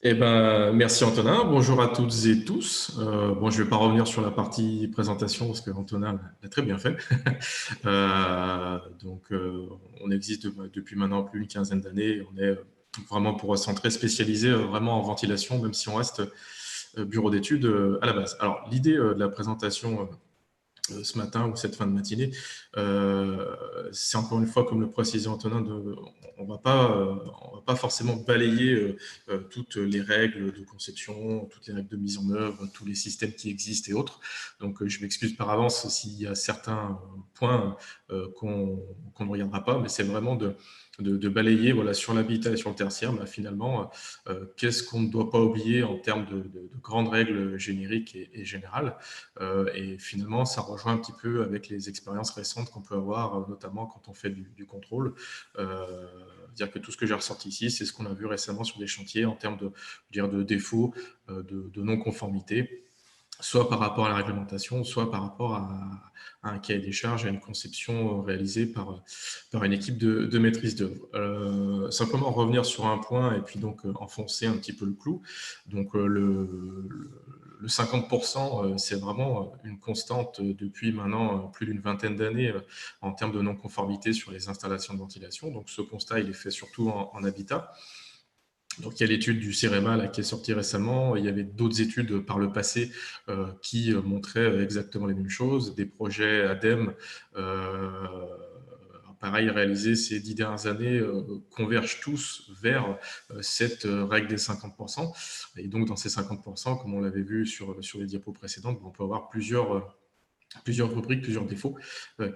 Merci Antonin. Bonjour à toutes et tous. Bon, je ne vais pas revenir sur la partie présentation parce que Antonin l'a très bien fait. On existe depuis maintenant plus d'une quinzaine d'années. On est vraiment pour recentrer, spécialisé vraiment en ventilation, même si on reste bureau d'études à la base. Alors, l'idée de la présentation ce matin ou cette fin de matinée. C'est encore une fois, comme le précisait Antonin, on va pas forcément balayer toutes les règles de conception, toutes les règles de mise en œuvre, tous les systèmes qui existent et autres. Donc, je m'excuse par avance s'il y a certains points qu'on ne regardera pas, mais c'est vraiment de balayer voilà, sur l'habitat et sur le tertiaire, finalement, qu'est-ce qu'on ne doit pas oublier en termes de grandes règles génériques et générales. Et finalement, ça rejoint un petit peu avec les expériences récentes qu'on peut avoir, notamment quand on fait du contrôle. Dire que tout ce que j'ai ressorti ici, c'est ce qu'on a vu récemment sur des chantiers en termes de défauts, de non-conformité, soit par rapport à la réglementation, soit par rapport à un cahier des charges, à une conception réalisée par une équipe de maîtrise d'œuvre. Simplement revenir sur un point et puis donc enfoncer un petit peu le clou. Donc le 50%, c'est vraiment une constante depuis maintenant plus d'une vingtaine d'années en termes de non-conformité sur les installations de ventilation. Donc ce constat, il est fait surtout en habitat. Donc, il y a l'étude du CEREMA là, qui est sortie récemment. Il y avait d'autres études par le passé qui montraient exactement les mêmes choses. Des projets ADEME, pareil, réalisés ces 10 dernières années, convergent tous vers cette règle des 50%. Et donc, dans ces 50%, comme on l'avait vu sur les diapos précédentes, on peut avoir plusieurs rubriques, plusieurs défauts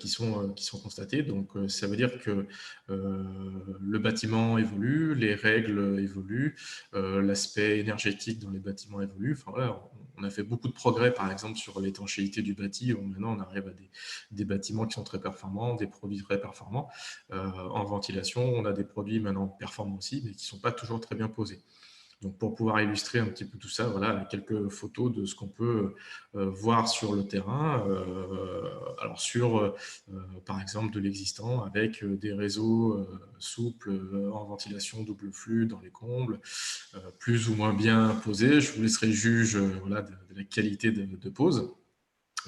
qui sont constatés. Donc, ça veut dire que le bâtiment évolue, les règles évoluent, l'aspect énergétique dans les bâtiments évolue. Enfin, voilà, on a fait beaucoup de progrès, par exemple, sur l'étanchéité du bâti. Maintenant, on arrive à des bâtiments qui sont très performants, des produits très performants. En ventilation, on a des produits maintenant performants aussi, mais qui ne sont pas toujours très bien posés. Donc, pour pouvoir illustrer un petit peu tout ça, voilà, quelques photos de ce qu'on peut voir sur le terrain. Alors, par exemple, de l'existant avec des réseaux souples en ventilation double flux dans les combles, plus ou moins bien posés. Je vous laisserai juge voilà, de la qualité de pose.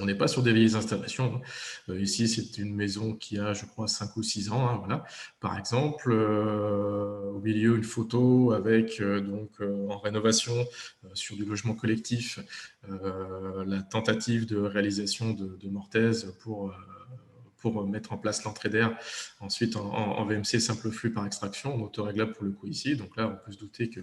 On n'est pas sur des vieilles installations. Ici, c'est une maison qui a, je crois, 5 ou 6 ans. Voilà. Par exemple, au milieu, une photo avec, en rénovation sur du logement collectif, la tentative de réalisation de mortaise pour mettre en place l'entrée d'air. Ensuite, en VMC, simple flux par extraction, en autoréglable pour le coup ici. Donc là, on peut se douter que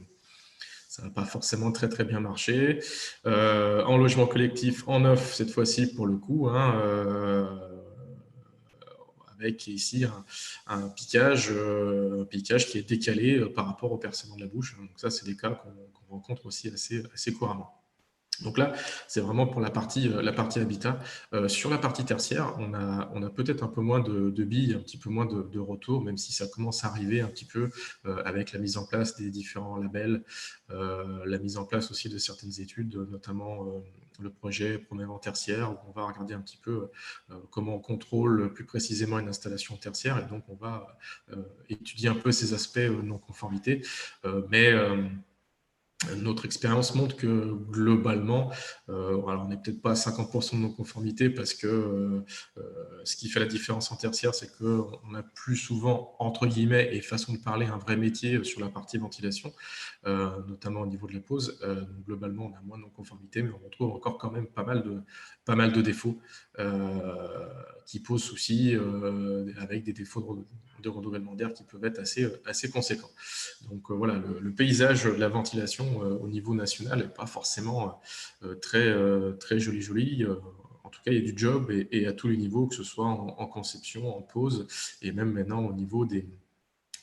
ça n'a pas forcément très très bien marché. En logement collectif, en neuf cette fois-ci pour le coup, avec ici un piquage qui est décalé par rapport au percement de la bouche. Donc ça, c'est des cas qu'on rencontre aussi assez couramment. Donc là, c'est vraiment pour la partie habitat. Sur la partie tertiaire, on a peut-être un peu moins de billes, un petit peu moins de retours, même si ça commence à arriver un petit peu avec la mise en place des différents labels, la mise en place aussi de certaines études, notamment le projet Promèvent tertiaire, où on va regarder un petit peu comment on contrôle plus précisément une installation tertiaire, et donc on va étudier un peu ces aspects non-conformité. Mais notre expérience montre que globalement, alors on n'est peut-être pas à 50% de non-conformité parce que ce qui fait la différence en tertiaire, c'est qu'on a plus souvent, entre guillemets, et façon de parler, un vrai métier sur la partie ventilation, notamment au niveau de la pose. Donc globalement, on a moins de non-conformité, mais on retrouve encore quand même pas mal de défauts qui posent souci avec des défauts de renouvellement d'air qui peuvent être assez conséquents. Donc voilà, le paysage de la ventilation au niveau national n'est pas forcément très joli. En tout cas, il y a du job et à tous les niveaux, que ce soit en conception, en pose, et même maintenant au niveau des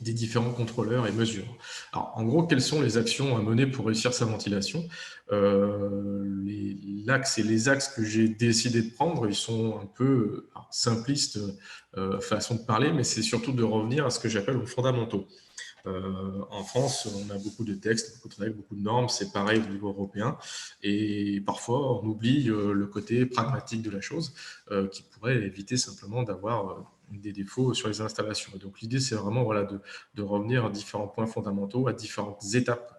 différents contrôleurs et mesures. Alors, en gros, quelles sont les actions à mener pour réussir sa ventilation? L'axe et les axes que j'ai décidé de prendre, ils sont un peu simplistes façon de parler, mais c'est surtout de revenir à ce que j'appelle aux fondamentaux. En France, on a beaucoup de textes, beaucoup de règles, beaucoup de normes. C'est pareil au niveau européen. Et parfois, on oublie le côté pragmatique de la chose qui pourrait éviter simplement d'avoir des défauts sur les installations. Et donc l'idée, c'est vraiment voilà, de revenir à différents points fondamentaux, à différentes étapes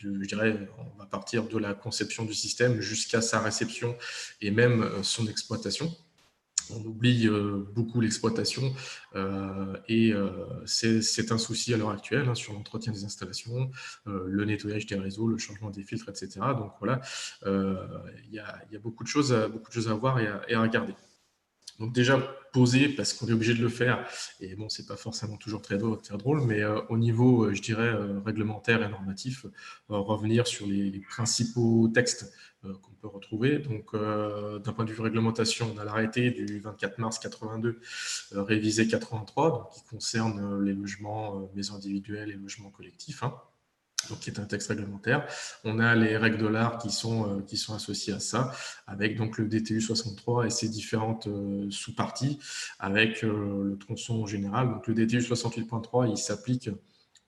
je dirais, on va partir de la conception du système jusqu'à sa réception et même son exploitation. On oublie beaucoup l'exploitation et c'est un souci à l'heure actuelle sur l'entretien des installations, le nettoyage des réseaux, le changement des filtres, etc. Donc voilà, il y a beaucoup de choses à voir et à regarder. Donc déjà poser parce qu'on est obligé de le faire et bon c'est pas forcément toujours très drôle mais au niveau je dirais réglementaire et normatif revenir sur les principaux textes qu'on peut retrouver. Donc d'un point de vue réglementation, on a l'arrêté du 24 mars 82 révisé 83 donc, qui concerne les logements maisons individuelles et logements collectifs, donc qui est un texte réglementaire. On a les règles de l'art qui sont associées à ça, avec donc le DTU 63 et ses différentes sous-parties, avec le tronçon général. Donc le DTU 68.3, il s'applique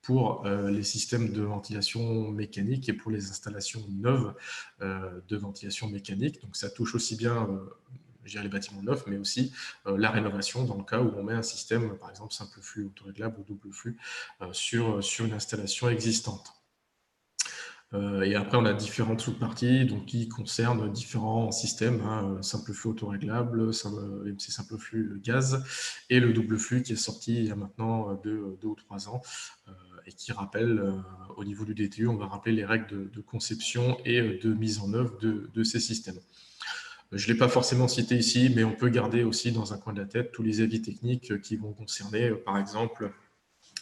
pour les systèmes de ventilation mécanique et pour les installations neuves de ventilation mécanique. Donc ça touche aussi bien les bâtiments neufs, mais aussi la rénovation dans le cas où on met un système, par exemple simple flux autoréglable ou double flux, sur une installation existante. Et après, on a différentes sous-parties qui concernent différents systèmes, simple flux autoréglable, MC simple flux gaz, et le double flux qui est sorti il y a maintenant 2 ou 3 ans, et qui rappelle, au niveau du DTU, on va rappeler les règles de conception et de mise en œuvre de ces systèmes. Je ne l'ai pas forcément cité ici, mais on peut garder aussi dans un coin de la tête tous les avis techniques qui vont concerner, par exemple,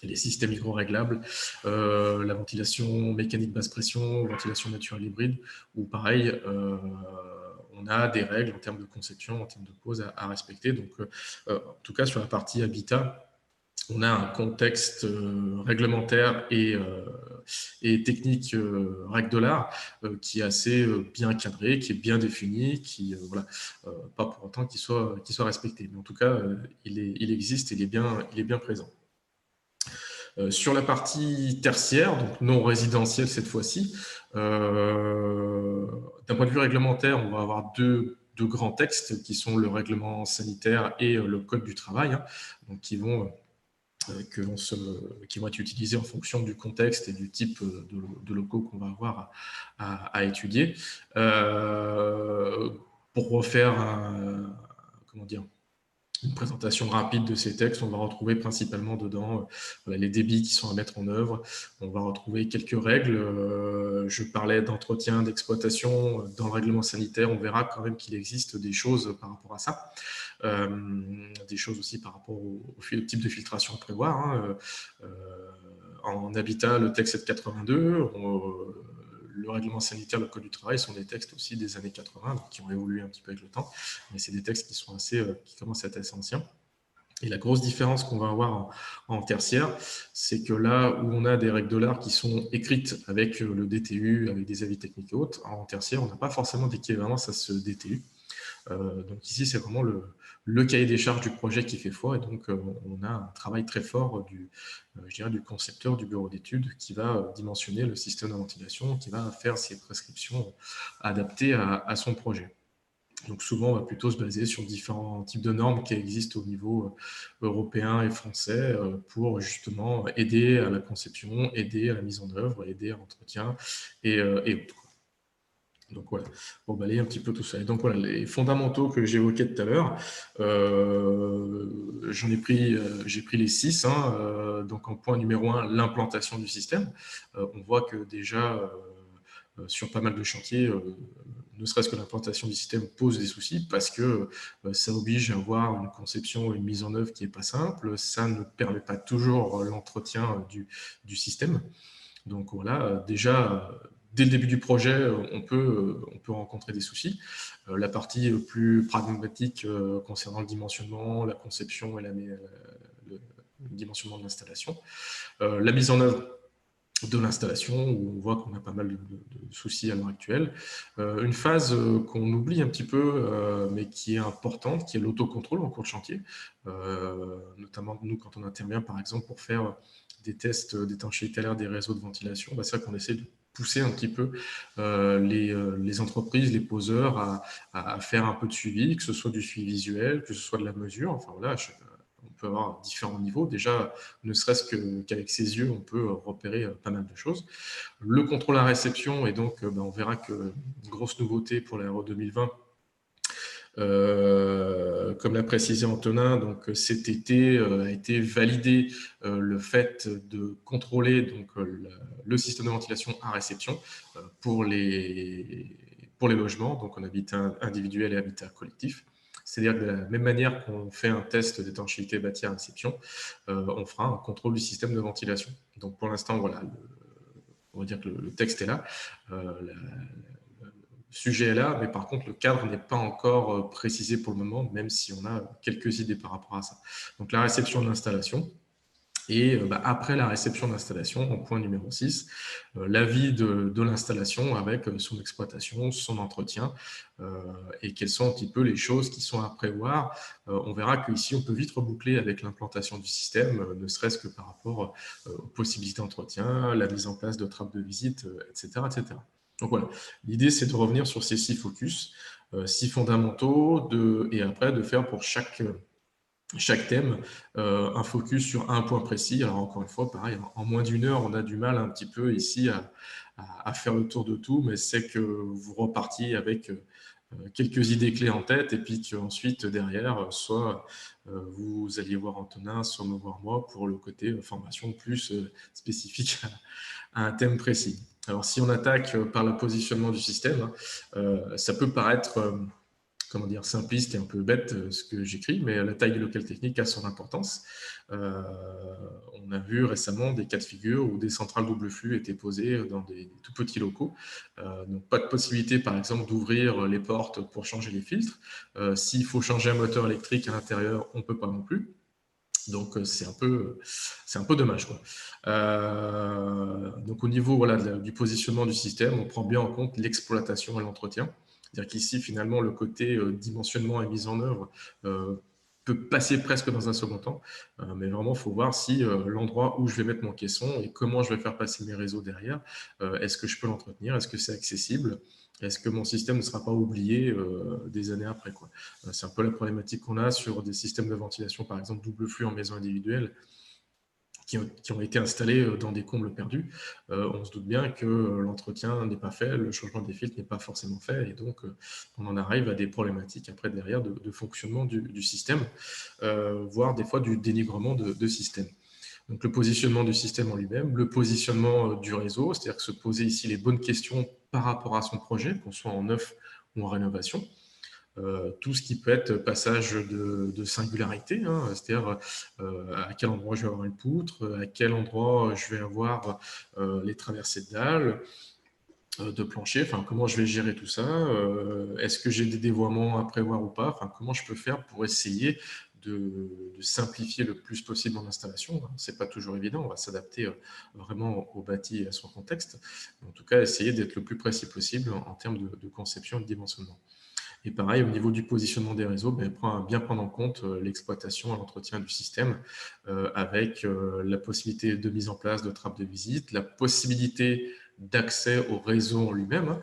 les systèmes hydro-réglables, la ventilation mécanique basse pression, ventilation naturelle hybride, où pareil, on a des règles en termes de conception, en termes de pose à respecter. Donc, en tout cas, sur la partie habitat, on a un contexte réglementaire et technique règle de l'art qui est assez bien cadré, qui est bien défini, qui voilà, pas pour autant qu'il soit respecté. Mais en tout cas, il existe et il est bien présent. Sur la partie tertiaire, donc non résidentielle cette fois-ci, d'un point de vue réglementaire, on va avoir deux grands textes qui sont le règlement sanitaire et le code du travail, donc qui vont être utilisés en fonction du contexte et du type de locaux qu'on va avoir à étudier. Pour refaire une présentation rapide de ces textes, on va retrouver principalement dedans les débits qui sont à mettre en œuvre. On va retrouver quelques règles. Je parlais d'entretien, d'exploitation. Dans le règlement sanitaire, on verra quand même qu'il existe des choses par rapport à ça. Des choses aussi par rapport au type de filtration à prévoir. En habitat, le texte est de 82. Le règlement sanitaire, le code du travail sont des textes aussi des années 80, donc qui ont évolué un petit peu avec le temps, mais c'est des textes qui sont qui commencent à être assez anciens. Et la grosse différence qu'on va avoir en tertiaire, c'est que là où on a des règles de l'art qui sont écrites avec le DTU, avec des avis techniques et autres, en tertiaire, on n'a pas forcément d'équivalence à ce DTU. Donc ici, c'est vraiment le cahier des charges du projet qui fait foi, et donc on a un travail très fort du concepteur du bureau d'études qui va dimensionner le système de ventilation, qui va faire ses prescriptions adaptées à son projet. Donc souvent, on va plutôt se baser sur différents types de normes qui existent au niveau européen et français pour justement aider à la conception, aider à la mise en œuvre, aider à l'entretien et autres. Donc voilà, pour balayer un petit peu tout ça. Et donc voilà, les fondamentaux que j'évoquais tout à l'heure, j'ai pris les 6. Donc en point numéro 1, l'implantation du système. On voit que déjà, sur pas mal de chantiers, ne serait-ce que l'implantation du système pose des soucis parce que ça oblige à avoir une conception et une mise en œuvre qui n'est pas simple. Ça ne permet pas toujours l'entretien du système. Donc voilà, déjà, dès le début du projet, on peut rencontrer des soucis. La partie plus pragmatique concernant le dimensionnement, la conception et le dimensionnement de l'installation. La mise en œuvre de l'installation, où on voit qu'on a pas mal de soucis à l'heure actuelle. Une phase qu'on oublie un petit peu, mais qui est importante, qui est l'autocontrôle en cours de chantier. Notamment, nous, quand on intervient, par exemple, pour faire des tests d'étanchéité à l'air des réseaux de ventilation, c'est vrai qu'on essaie de pousser un petit peu les entreprises, les poseurs à faire un peu de suivi, que ce soit du suivi visuel, que ce soit de la mesure. Enfin voilà, on peut avoir différents niveaux. Déjà, ne serait-ce qu'avec ses yeux, on peut repérer pas mal de choses. Le contrôle à réception, et donc on verra que grosse nouveauté pour l'Aéro 2020, comme l'a précisé Antonin, donc cet été a été validé le fait de contrôler donc, le système de ventilation à réception pour les logements, donc en habitat individuel et habitat collectif. C'est-à-dire que de la même manière qu'on fait un test d'étanchéité bâti à réception, on fera un contrôle du système de ventilation. Donc pour l'instant, voilà, on va dire que le texte est là, le sujet est là, mais par contre, le cadre n'est pas encore précisé pour le moment, même si on a quelques idées par rapport à ça. Donc la réception de l'installation. Et après la réception d'installation, en point numéro 6, l'avis de l'installation avec son exploitation, son entretien, et quelles sont un petit peu les choses qui sont à prévoir. On verra qu'ici, on peut vite reboucler avec l'implantation du système, ne serait-ce que par rapport aux possibilités d'entretien, la mise en place de trappes de visite, etc., etc. Donc voilà, l'idée, c'est de revenir sur ces 6 focus, 6 fondamentaux, et après de faire pour chaque thème, un focus sur un point précis. Alors encore une fois, pareil, en moins d'une heure, on a du mal un petit peu ici à faire le tour de tout, mais c'est que vous repartiez avec quelques idées clés en tête, et puis qu'ensuite, derrière, soit vous alliez voir Antonin, soit me voir moi pour le côté formation plus spécifique à un thème précis. Alors si on attaque par le positionnement du système, ça peut paraître comment dire, simpliste et un peu bête ce que j'écris, mais la taille du local technique a son importance. On a vu récemment des cas de figure où des centrales double flux étaient posées dans des tout petits locaux. Donc pas de possibilité, par exemple, d'ouvrir les portes pour changer les filtres. S'il faut changer un moteur électrique à l'intérieur, on ne peut pas non plus. Donc c'est un peu dommage, quoi. Donc au niveau voilà, du positionnement du système, on prend bien en compte l'exploitation et l'entretien. C'est-à-dire qu'ici, finalement, le côté dimensionnement et mise en œuvre peut passer presque dans un second temps. Mais vraiment, il faut voir si l'endroit où je vais mettre mon caisson et comment je vais faire passer mes réseaux derrière, est-ce que je peux l'entretenir, est-ce que c'est accessible, est-ce que mon système ne sera pas oublié des années après, quoi. C'est un peu la problématique qu'on a sur des systèmes de ventilation, par exemple double flux en maison individuelle, qui ont été installés dans des combles perdus. On se doute bien que l'entretien n'est pas fait, le changement des filtres n'est pas forcément fait, et donc on en arrive à des problématiques après derrière de fonctionnement du système, voire des fois du dénigrement de système. Donc le positionnement du système en lui-même, le positionnement du réseau, c'est-à-dire que se poser ici les bonnes questions par rapport à son projet, qu'on soit en neuf ou en rénovation. Tout ce qui peut être passage de singularité, hein, c'est-à-dire à quel endroit je vais avoir une poutre, à quel endroit je vais avoir les traversées de dalles, de plancher, enfin comment je vais gérer tout ça, est-ce que j'ai des dévoiements à prévoir ou pas, enfin comment je peux faire pour essayer de simplifier le plus possible mon installation. C'est pas toujours évident, on va s'adapter vraiment au bâti et à son contexte, mais en tout cas essayer d'être le plus précis possible en termes de conception et de dimensionnement. Et pareil, au niveau du positionnement des réseaux, bien prendre en compte l'exploitation et l'entretien du système avec la possibilité de mise en place de trappes de visite, la possibilité d'accès au réseau en lui-même,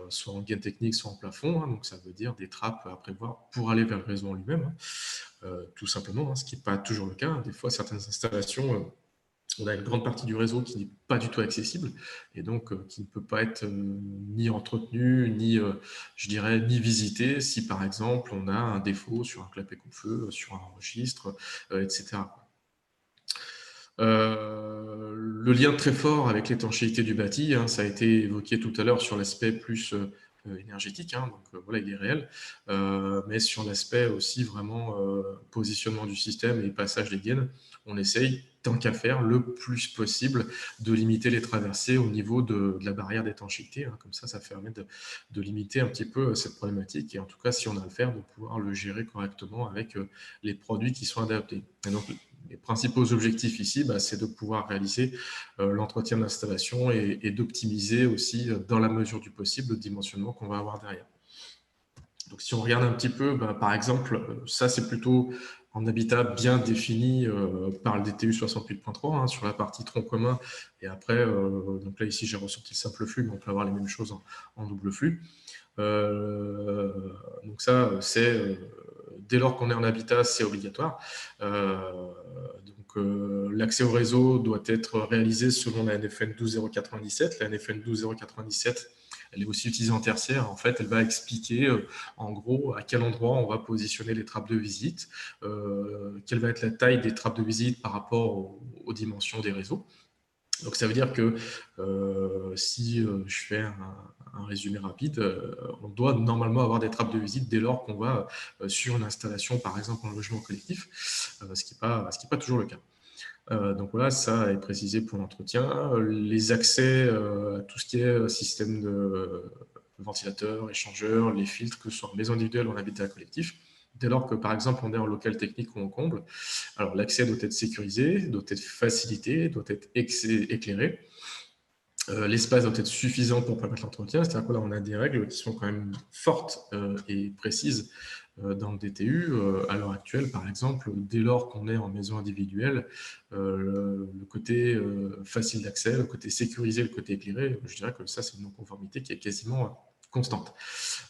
soit en gaine technique, soit en plafond. Donc, ça veut dire des trappes à prévoir pour aller vers le réseau en lui-même, tout simplement, ce qui n'est pas toujours le cas. Des fois, certaines installations on a une grande partie du réseau qui n'est pas du tout accessible et donc qui ne peut pas être ni entretenu, ni, je dirais, ni visité si par exemple on a un défaut sur un clapet coupe-feu, sur un registre, etc. Le lien très fort avec l'étanchéité du bâti, ça a été évoqué tout à l'heure sur l'aspect plus énergétique, donc voilà, il est réel, mais sur l'aspect aussi vraiment positionnement du système et passage des gaines, on essaye, tant qu'à faire, le plus possible de limiter les traversées au niveau de la barrière d'étanchéité, comme ça permet de limiter un petit peu cette problématique, et en tout cas, si on a à le faire, de pouvoir le gérer correctement avec les produits qui sont adaptés. Et donc, les principaux objectifs ici, c'est de pouvoir réaliser l'entretien d'installation et d'optimiser aussi, dans la mesure du possible, le dimensionnement qu'on va avoir derrière. Donc, si on regarde un petit peu, par exemple, ça, c'est plutôt en habitat bien défini par le DTU 68.3 sur la partie tronc commun. Et après, donc là, ici, j'ai ressorti le simple flux, mais on peut avoir les mêmes choses en double flux. Donc ça, c'est dès lors qu'on est en habitat, c'est obligatoire. L'accès au réseau doit être réalisé selon la NFN 12097. La NFN 12097, elle est aussi utilisée en tertiaire. En fait, elle va expliquer en gros à quel endroit on va positionner les trappes de visite, quelle va être la taille des trappes de visite par rapport aux dimensions des réseaux. Donc ça veut dire que si je fais un résumé rapide, on doit normalement avoir des trappes de visite dès lors qu'on va sur une installation, par exemple en logement collectif, ce qui n'est pas toujours le cas. Donc voilà, ça est précisé pour l'entretien. Les accès à tout ce qui est système de ventilateur, échangeur, les filtres, que ce soit en maison individuelle ou en habitat collectif, dès lors que, par exemple, on est en local technique ou en comble. Alors, l'accès doit être sécurisé, doit être facilité, doit être éclairé. L'espace doit être suffisant pour permettre l'entretien. C'est-à-dire que là, on a des règles qui sont quand même fortes et précises dans le DTU. À l'heure actuelle, par exemple, dès lors qu'on est en maison individuelle, le côté facile d'accès, le côté sécurisé, le côté éclairé, je dirais que ça, c'est une non-conformité qui est quasiment constante.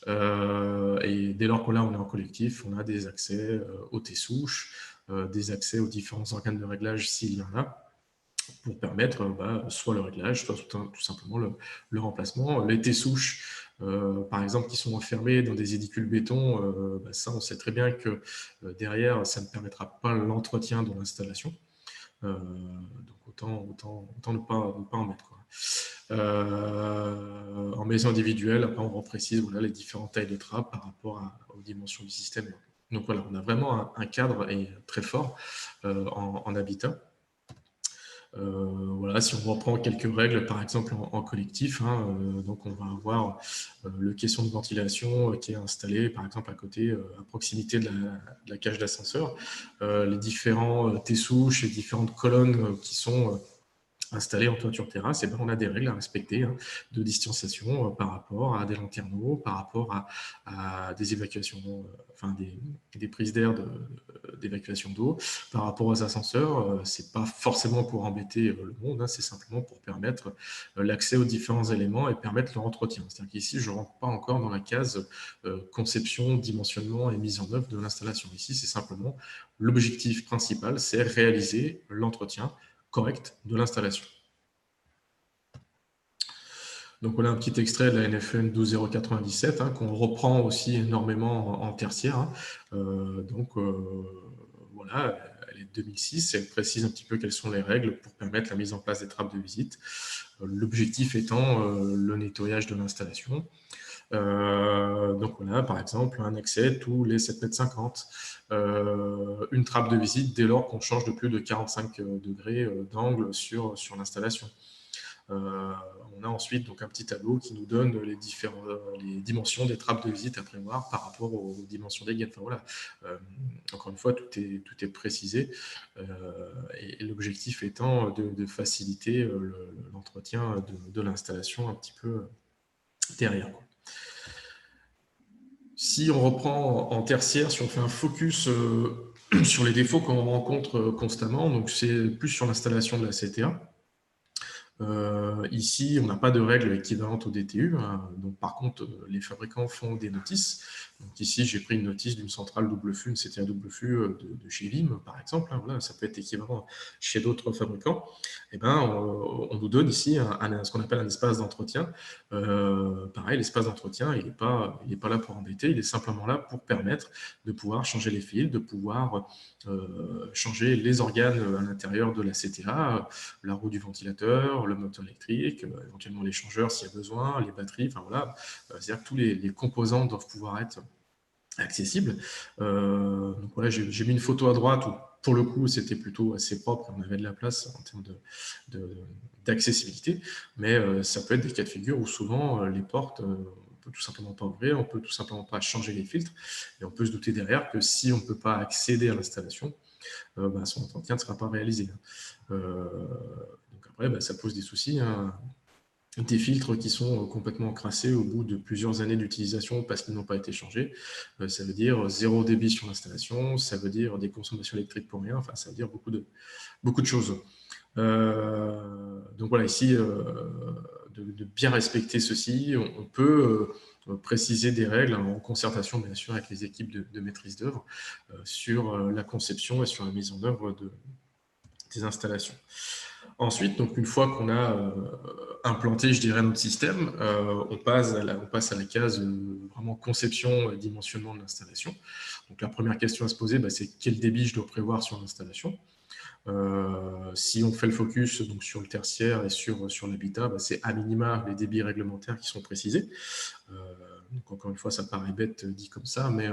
Et dès lors qu'on est en collectif, on a des accès aux T-souches, des accès aux différents organes de réglage s'il y en a, pour permettre soit le réglage, soit tout simplement le remplacement. Les T-souches, par exemple, qui sont enfermés dans des édicules béton, ça, on sait très bien que derrière, ça ne permettra pas l'entretien de l'installation. Donc, autant ne pas en mettre, quoi. En maison individuelle, après, on reprécise les différentes tailles de trappes par rapport aux dimensions du système. Donc voilà, on a vraiment un cadre très fort en habitat. Voilà, si on reprend quelques règles, par exemple en collectif, donc on va avoir le caisson de ventilation qui est installé, par exemple, à côté, à proximité de la cage d'ascenseur. Les différents T-souches et différentes colonnes qui sont installés en toiture terrasse, et on a des règles à respecter de distanciation par rapport à des lanterneaux, par rapport à des évacuations, des prises d'air d'évacuation d'eau, par rapport aux ascenseurs. C'est pas forcément pour embêter le monde, c'est simplement pour permettre l'accès aux différents éléments et permettre leur entretien. C'est-à-dire qu'ici, je ne rentre pas encore dans la case conception, dimensionnement et mise en œuvre de l'installation. Ici, c'est simplement l'objectif principal, c'est réaliser l'entretien correct de l'installation. Donc voilà un petit extrait de la NFN 12097 qu'on reprend aussi énormément en tertiaire. Voilà, elle est de 2006, elle précise un petit peu quelles sont les règles pour permettre la mise en place des trappes de visite. L'objectif étant le nettoyage de l'installation. Donc on a par exemple un accès tous les 7,50 m, une trappe de visite dès lors qu'on change de plus de 45 degrés d'angle sur l'installation. On a ensuite donc un petit tableau qui nous donne les dimensions des trappes de visite à prévoir par rapport aux dimensions des gaines. Enfin, voilà. Encore une fois, tout est précisé et l'objectif étant de faciliter l'entretien de l'installation un petit peu derrière, quoi. Si on reprend en tertiaire, si on fait un focus sur les défauts qu'on rencontre constamment, donc c'est plus sur l'installation de la CTA. Ici, on n'a pas de règles équivalentes au DTU. Donc, par contre, les fabricants font des notices. Donc, ici, j'ai pris une notice d'une centrale double flux, une CTA double flux de chez Vim, par exemple. Voilà, ça peut être équivalent chez d'autres fabricants. Et on nous donne ici ce qu'on appelle un espace d'entretien. Pareil, l'espace d'entretien, il n'est pas là pour embêter, il est simplement là pour permettre de pouvoir changer les fils, de pouvoir changer les organes à l'intérieur de la CTA, la roue du ventilateur, le moteur électrique, éventuellement l'échangeur s'il y a besoin, les batteries, enfin voilà. C'est-à-dire que tous les composants doivent pouvoir être accessibles. Donc voilà, j'ai mis une photo à droite où, pour le coup, c'était plutôt assez propre, on avait de la place en termes d'accessibilité, mais ça peut être des cas de figure où souvent les portes, on peut tout simplement pas ouvrir, on peut tout simplement pas changer les filtres, et on peut se douter derrière que si on ne peut pas accéder à l'installation, son entretien ne sera pas réalisé. Donc après, ça pose des soucis des filtres qui sont complètement encrassés au bout de plusieurs années d'utilisation parce qu'ils n'ont pas été changés. Ça veut dire zéro débit sur l'installation, ça veut dire des consommations électriques pour rien, enfin ça veut dire beaucoup de choses. Donc voilà, ici, de bien respecter ceci, on peut préciser des règles en concertation bien sûr avec les équipes de maîtrise d'œuvre sur la conception et sur la mise en œuvre des installations. Ensuite, donc une fois qu'on a implanté, je dirais, notre système, on passe à la case vraiment conception et dimensionnement de l'installation. Donc la première question à se poser, c'est quel débit je dois prévoir sur l'installation. Si on fait le focus donc, sur le tertiaire et sur l'habitat, c'est à minima les débits réglementaires qui sont précisés. Donc encore une fois, ça paraît bête dit comme ça, mais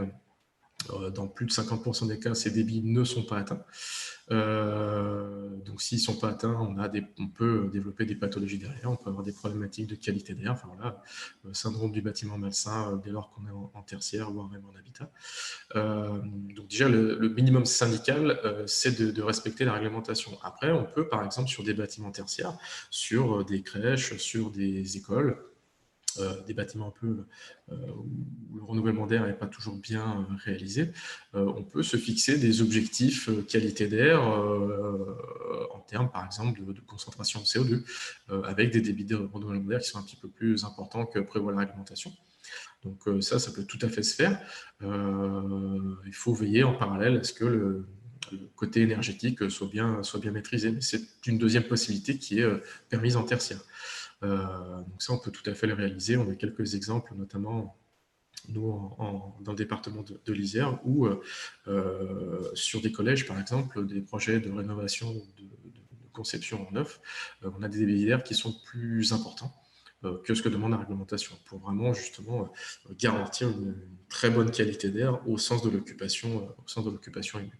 dans plus de 50% des cas, ces débits ne sont pas atteints. Donc s'ils ne sont pas atteints, on peut développer des pathologies derrière, on peut avoir des problématiques de qualité d'air, enfin voilà, syndrome du bâtiment malsain dès lors qu'on est en tertiaire, voire même en habitat. Donc déjà, le minimum syndical, c'est de respecter la réglementation. Après, on peut, par exemple, sur des bâtiments tertiaires, sur des crèches, sur des écoles, des bâtiments un peu où le renouvellement d'air n'est pas toujours bien réalisé, on peut se fixer des objectifs qualité d'air en termes, par exemple, de concentration de CO2, avec des débits de renouvellement d'air qui sont un petit peu plus importants que prévoit la réglementation. Donc ça peut tout à fait se faire. Il faut veiller en parallèle à ce que le côté énergétique soit bien maîtrisé. Mais c'est une deuxième possibilité qui est permise en tertiaire. Donc ça, on peut tout à fait le réaliser. On a quelques exemples, notamment nous, dans le département de l'Isère, où sur des collèges, par exemple, des projets de rénovation, de conception en neuf, on a des débits d'air qui sont plus importants que ce que demande la réglementation, pour vraiment justement garantir une très bonne qualité d'air au sens de l'occupation humaine.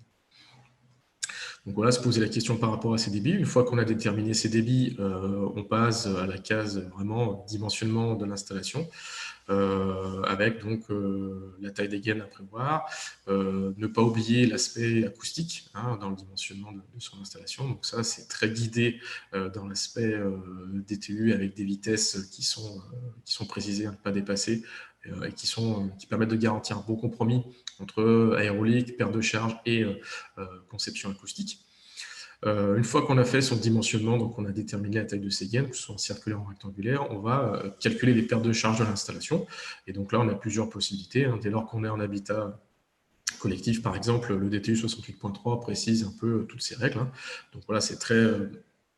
Donc voilà, se poser la question par rapport à ces débits. Une fois qu'on a déterminé ces débits, on passe à la case vraiment dimensionnement de l'installation, avec donc la taille des gaines à prévoir, ne pas oublier l'aspect acoustique dans le dimensionnement de son installation. Donc ça, c'est très guidé dans l'aspect DTU avec des vitesses qui sont précisées à ne pas dépasser et qui permettent de garantir un bon compromis entre aérolique, perte de charge et conception acoustique. Une fois qu'on a fait son dimensionnement, donc on a déterminé la taille de ses gaines, que ce soit en circulaire ou en rectangulaire, on va calculer les pertes de charge de l'installation. Et donc là, on a plusieurs possibilités. Dès lors qu'on est en habitat collectif, par exemple, le DTU 68.3 précise un peu toutes ces règles. Donc voilà, c'est très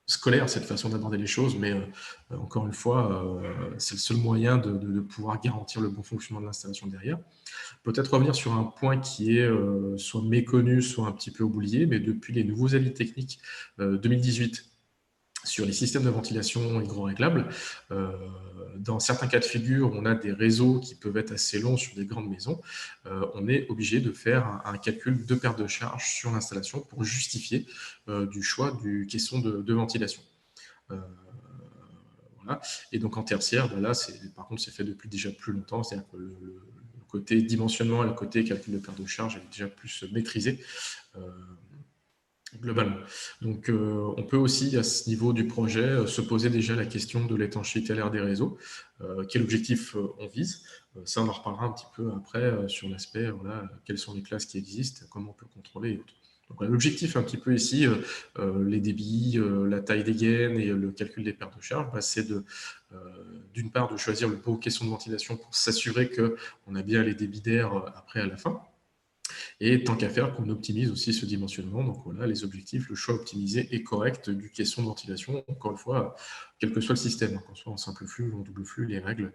scolaire cette façon d'aborder les choses, mais encore une fois, c'est le seul moyen de pouvoir garantir le bon fonctionnement de l'installation derrière. Peut-être revenir sur un point qui est soit méconnu, soit un petit peu oublié, mais depuis les nouveaux avis techniques 2018 sur les systèmes de ventilation hygroréglables, dans certains cas de figure, on a des réseaux qui peuvent être assez longs sur des grandes maisons. On est obligé de faire un calcul de perte de charge sur l'installation pour justifier du choix du caisson de ventilation. Voilà. Et donc en tertiaire, là, par contre, c'est fait depuis déjà plus longtemps, c'est-à-dire que le côté dimensionnement et le côté calcul de perte de charge est déjà plus maîtrisé globalement. Donc on peut aussi, à ce niveau du projet, se poser déjà la question de l'étanchéité à l'air des réseaux. Quel objectif on vise? Ça, on en reparlera un petit peu après sur l'aspect, voilà, quelles sont les classes qui existent, comment on peut contrôler et autres. Donc, voilà, l'objectif un petit peu ici, les débits, la taille des gaines et le calcul des pertes de charge, c'est d'une part de choisir le bon caisson de ventilation pour s'assurer qu'on a bien les débits d'air après à la fin. Et tant qu'à faire, qu'on optimise aussi ce dimensionnement. Donc voilà, les objectifs, le choix optimisé et correct du caisson de ventilation. Encore une fois, quel que soit le système, qu'on soit en simple flux ou en double flux, les règles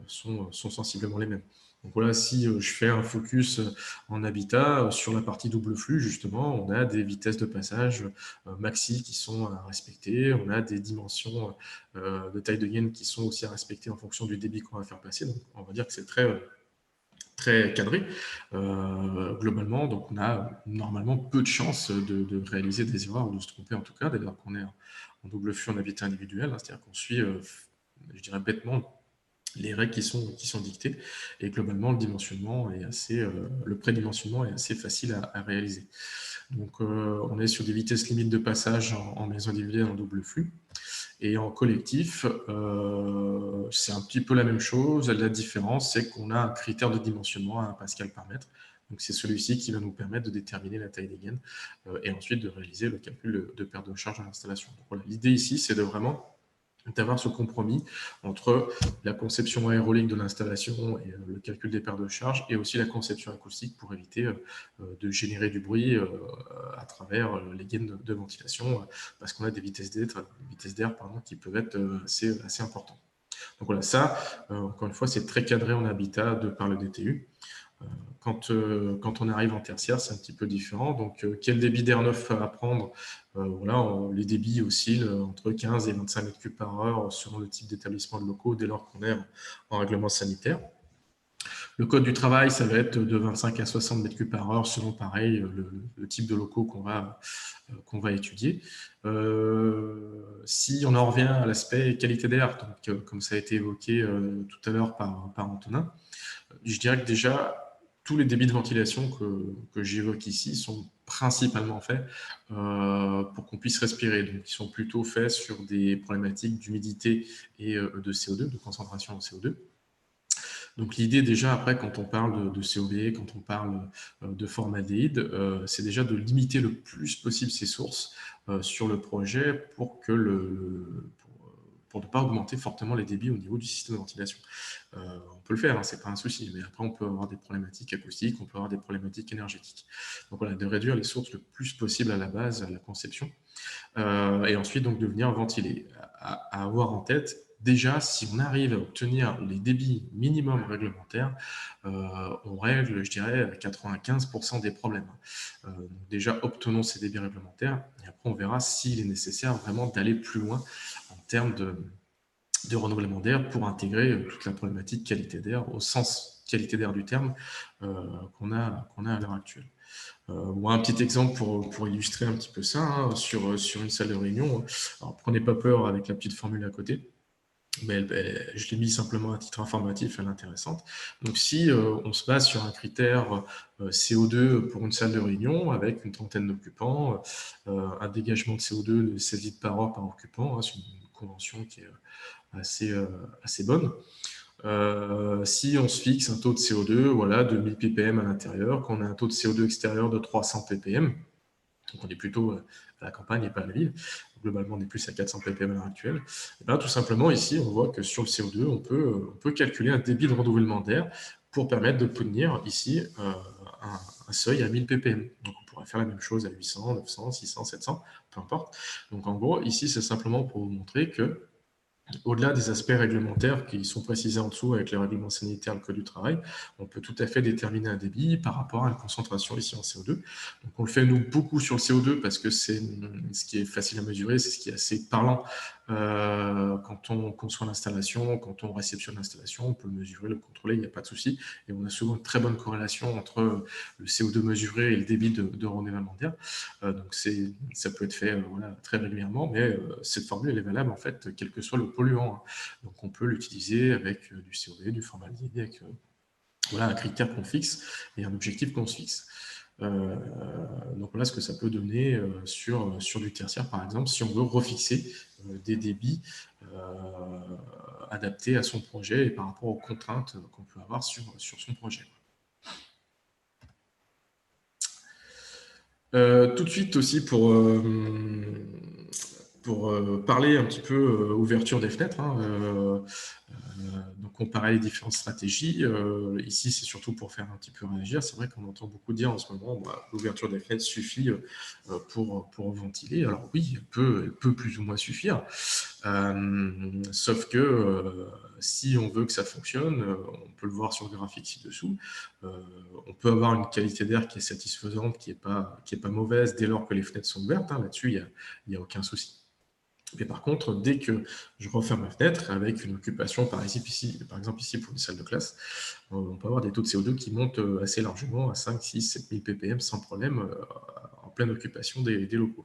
sont sensiblement les mêmes. Donc voilà, si je fais un focus en habitat, sur la partie double flux, justement, on a des vitesses de passage maxi qui sont à respecter, on a des dimensions de taille de gaine qui sont aussi à respecter en fonction du débit qu'on va faire passer. Donc on va dire que c'est très cadré globalement, donc on a normalement peu de chances de réaliser des erreurs ou de se tromper en tout cas, dès lors qu'on est en double flux en habitat individuel, c'est-à-dire qu'on suit, je dirais bêtement, les règles qui sont dictées, et globalement le dimensionnement est le prédimensionnement est assez facile à réaliser. Donc on est sur des vitesses limites de passage en maison individuelle en double flux. Et en collectif, c'est un petit peu la même chose. La différence, c'est qu'on a un critère de dimensionnement à 1 pascal par mètre. Donc, c'est celui-ci qui va nous permettre de déterminer la taille des gaines et ensuite de réaliser le calcul de perte de charge à l'installation. Voilà, l'idée ici, c'est de vraiment d'avoir ce compromis entre la conception aérolique de l'installation et le calcul des pertes de charge, et aussi la conception acoustique pour éviter de générer du bruit à travers les gaines de ventilation, parce qu'on a des vitesses d'air qui peuvent être assez importantes. Donc voilà, ça, encore une fois, c'est très cadré en habitat de par le DTU. Quand on arrive en tertiaire, c'est un petit peu différent. Donc, quel débit d'air neuf à prendre? Voilà, les débits oscillent entre 15 et 25 mètres cubes par heure selon le type d'établissement de locaux, dès lors qu'on est en règlement sanitaire. Le code du travail, ça va être de 25 à 60 mètres cubes par heure selon, pareil, le type de locaux qu'on va étudier. Si on en revient à l'aspect qualité d'air, comme ça a été évoqué tout à l'heure par Antonin, je dirais que déjà, tous les débits de ventilation que j'évoque ici sont principalement faits pour qu'on puisse respirer. Donc, ils sont plutôt faits sur des problématiques d'humidité et de CO2, de concentration en CO2. Donc, l'idée déjà, après, quand on parle de COB, quand on parle de formaldéhyde, c'est déjà de limiter le plus possible ces sources sur le projet pour ne pas augmenter fortement les débits au niveau du système de ventilation. On peut le faire, hein, c'est pas un souci, mais après on peut avoir des problématiques acoustiques, on peut avoir des problématiques énergétiques. Donc voilà, de réduire les sources le plus possible à la base, à la conception, et ensuite donc de venir ventiler. À avoir en tête, déjà, si on arrive à obtenir les débits minimum réglementaires, on règle, je dirais, à 95% des problèmes. Donc déjà, obtenons ces débits réglementaires, et après on verra s'il est nécessaire vraiment d'aller plus loin en termes de renouvellement d'air pour intégrer toute la problématique qualité d'air au sens qualité d'air du terme qu'on a à l'heure actuelle. Un petit exemple pour illustrer un petit peu ça, hein, sur une salle de réunion. Alors, prenez pas peur avec la petite formule à côté, mais je l'ai mis simplement à titre informatif, elle est intéressante. Donc, si on se base sur un critère CO2 pour une salle de réunion avec une trentaine d'occupants, un dégagement de CO2 de 16 litres par heure par occupant, hein, c'est une convention qui est assez bonne. Si on se fixe un taux de CO2 voilà, de 1000 ppm à l'intérieur, qu'on a un taux de CO2 extérieur de 300 ppm, donc on est plutôt à la campagne et pas à la ville, globalement on est plus à 400 ppm à l'heure actuelle, et bien, tout simplement ici on voit que sur le CO2 on peut calculer un débit de renouvellement d'air pour permettre d'obtenir ici un seuil à 1000 ppm. Donc on pourrait faire la même chose à 800, 900, 600, 700, peu importe. Donc en gros ici c'est simplement pour vous montrer que au-delà des aspects réglementaires qui sont précisés en dessous avec les règlements sanitaires, le code du travail, on peut tout à fait déterminer un débit par rapport à une concentration ici en CO2. Donc on le fait nous beaucoup sur le CO2 parce que c'est ce qui est facile à mesurer, c'est ce qui est assez parlant quand on conçoit l'installation, quand on réceptionne l'installation, on peut le mesurer, le contrôler, il n'y a pas de souci. Et on a souvent une très bonne corrélation entre le CO2 mesuré et le débit de renouvellement d'air. Donc ça peut être fait voilà, très régulièrement, mais cette formule elle est valable en fait quel que soit le polluant. Hein. Donc on peut l'utiliser avec du CO2, du formaldéhyde, avec voilà, un critère qu'on fixe et un objectif qu'on se fixe. Donc voilà ce que ça peut donner sur du tertiaire par exemple, si on veut refixer des débits adaptés à son projet et par rapport aux contraintes qu'on peut avoir sur son projet. Tout de suite aussi pour parler un petit peu ouverture des fenêtres. Hein, donc on parlait des différentes stratégies. Ici, c'est surtout pour faire un petit peu réagir. C'est vrai qu'on entend beaucoup dire en ce moment, l'ouverture des fenêtres suffit pour ventiler. Alors oui, elle peut plus ou moins suffire. Sauf que si on veut que ça fonctionne, on peut le voir sur le graphique ci-dessous, on peut avoir une qualité d'air qui est satisfaisante, qui est pas mauvaise dès lors que les fenêtres sont ouvertes. Hein, là-dessus, il n'y a aucun souci. Mais par contre, dès que je referme ma fenêtre avec une occupation, par exemple ici pour une salle de classe, on peut avoir des taux de CO2 qui montent assez largement à 5, 6, 7000 ppm sans problème en pleine occupation des locaux.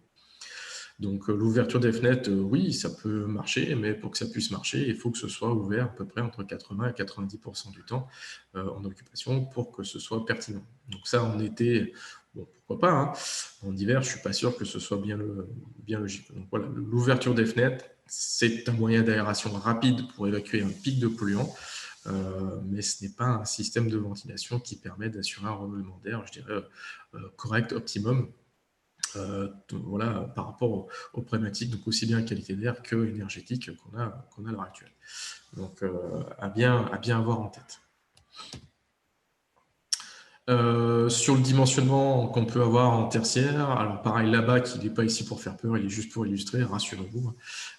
Donc l'ouverture des fenêtres, oui, ça peut marcher, mais pour que ça puisse marcher, il faut que ce soit ouvert à peu près entre 80 et 90% du temps en occupation pour que ce soit pertinent. Donc ça, en été, bon, pourquoi pas, hein. En hiver, je ne suis pas sûr que ce soit bien logique. Donc voilà, l'ouverture des fenêtres, c'est un moyen d'aération rapide pour évacuer un pic de polluants, mais ce n'est pas un système de ventilation qui permet d'assurer un renouvellement d'air, je dirais, correct, optimum, voilà, par rapport aux problématiques, donc aussi bien qualité d'air que énergétique qu'on a à l'heure actuelle. Donc, à bien avoir en tête. Sur le dimensionnement qu'on peut avoir en tertiaire, alors pareil, là-bas, il n'est pas ici pour faire peur, il est juste pour illustrer, rassurez-vous.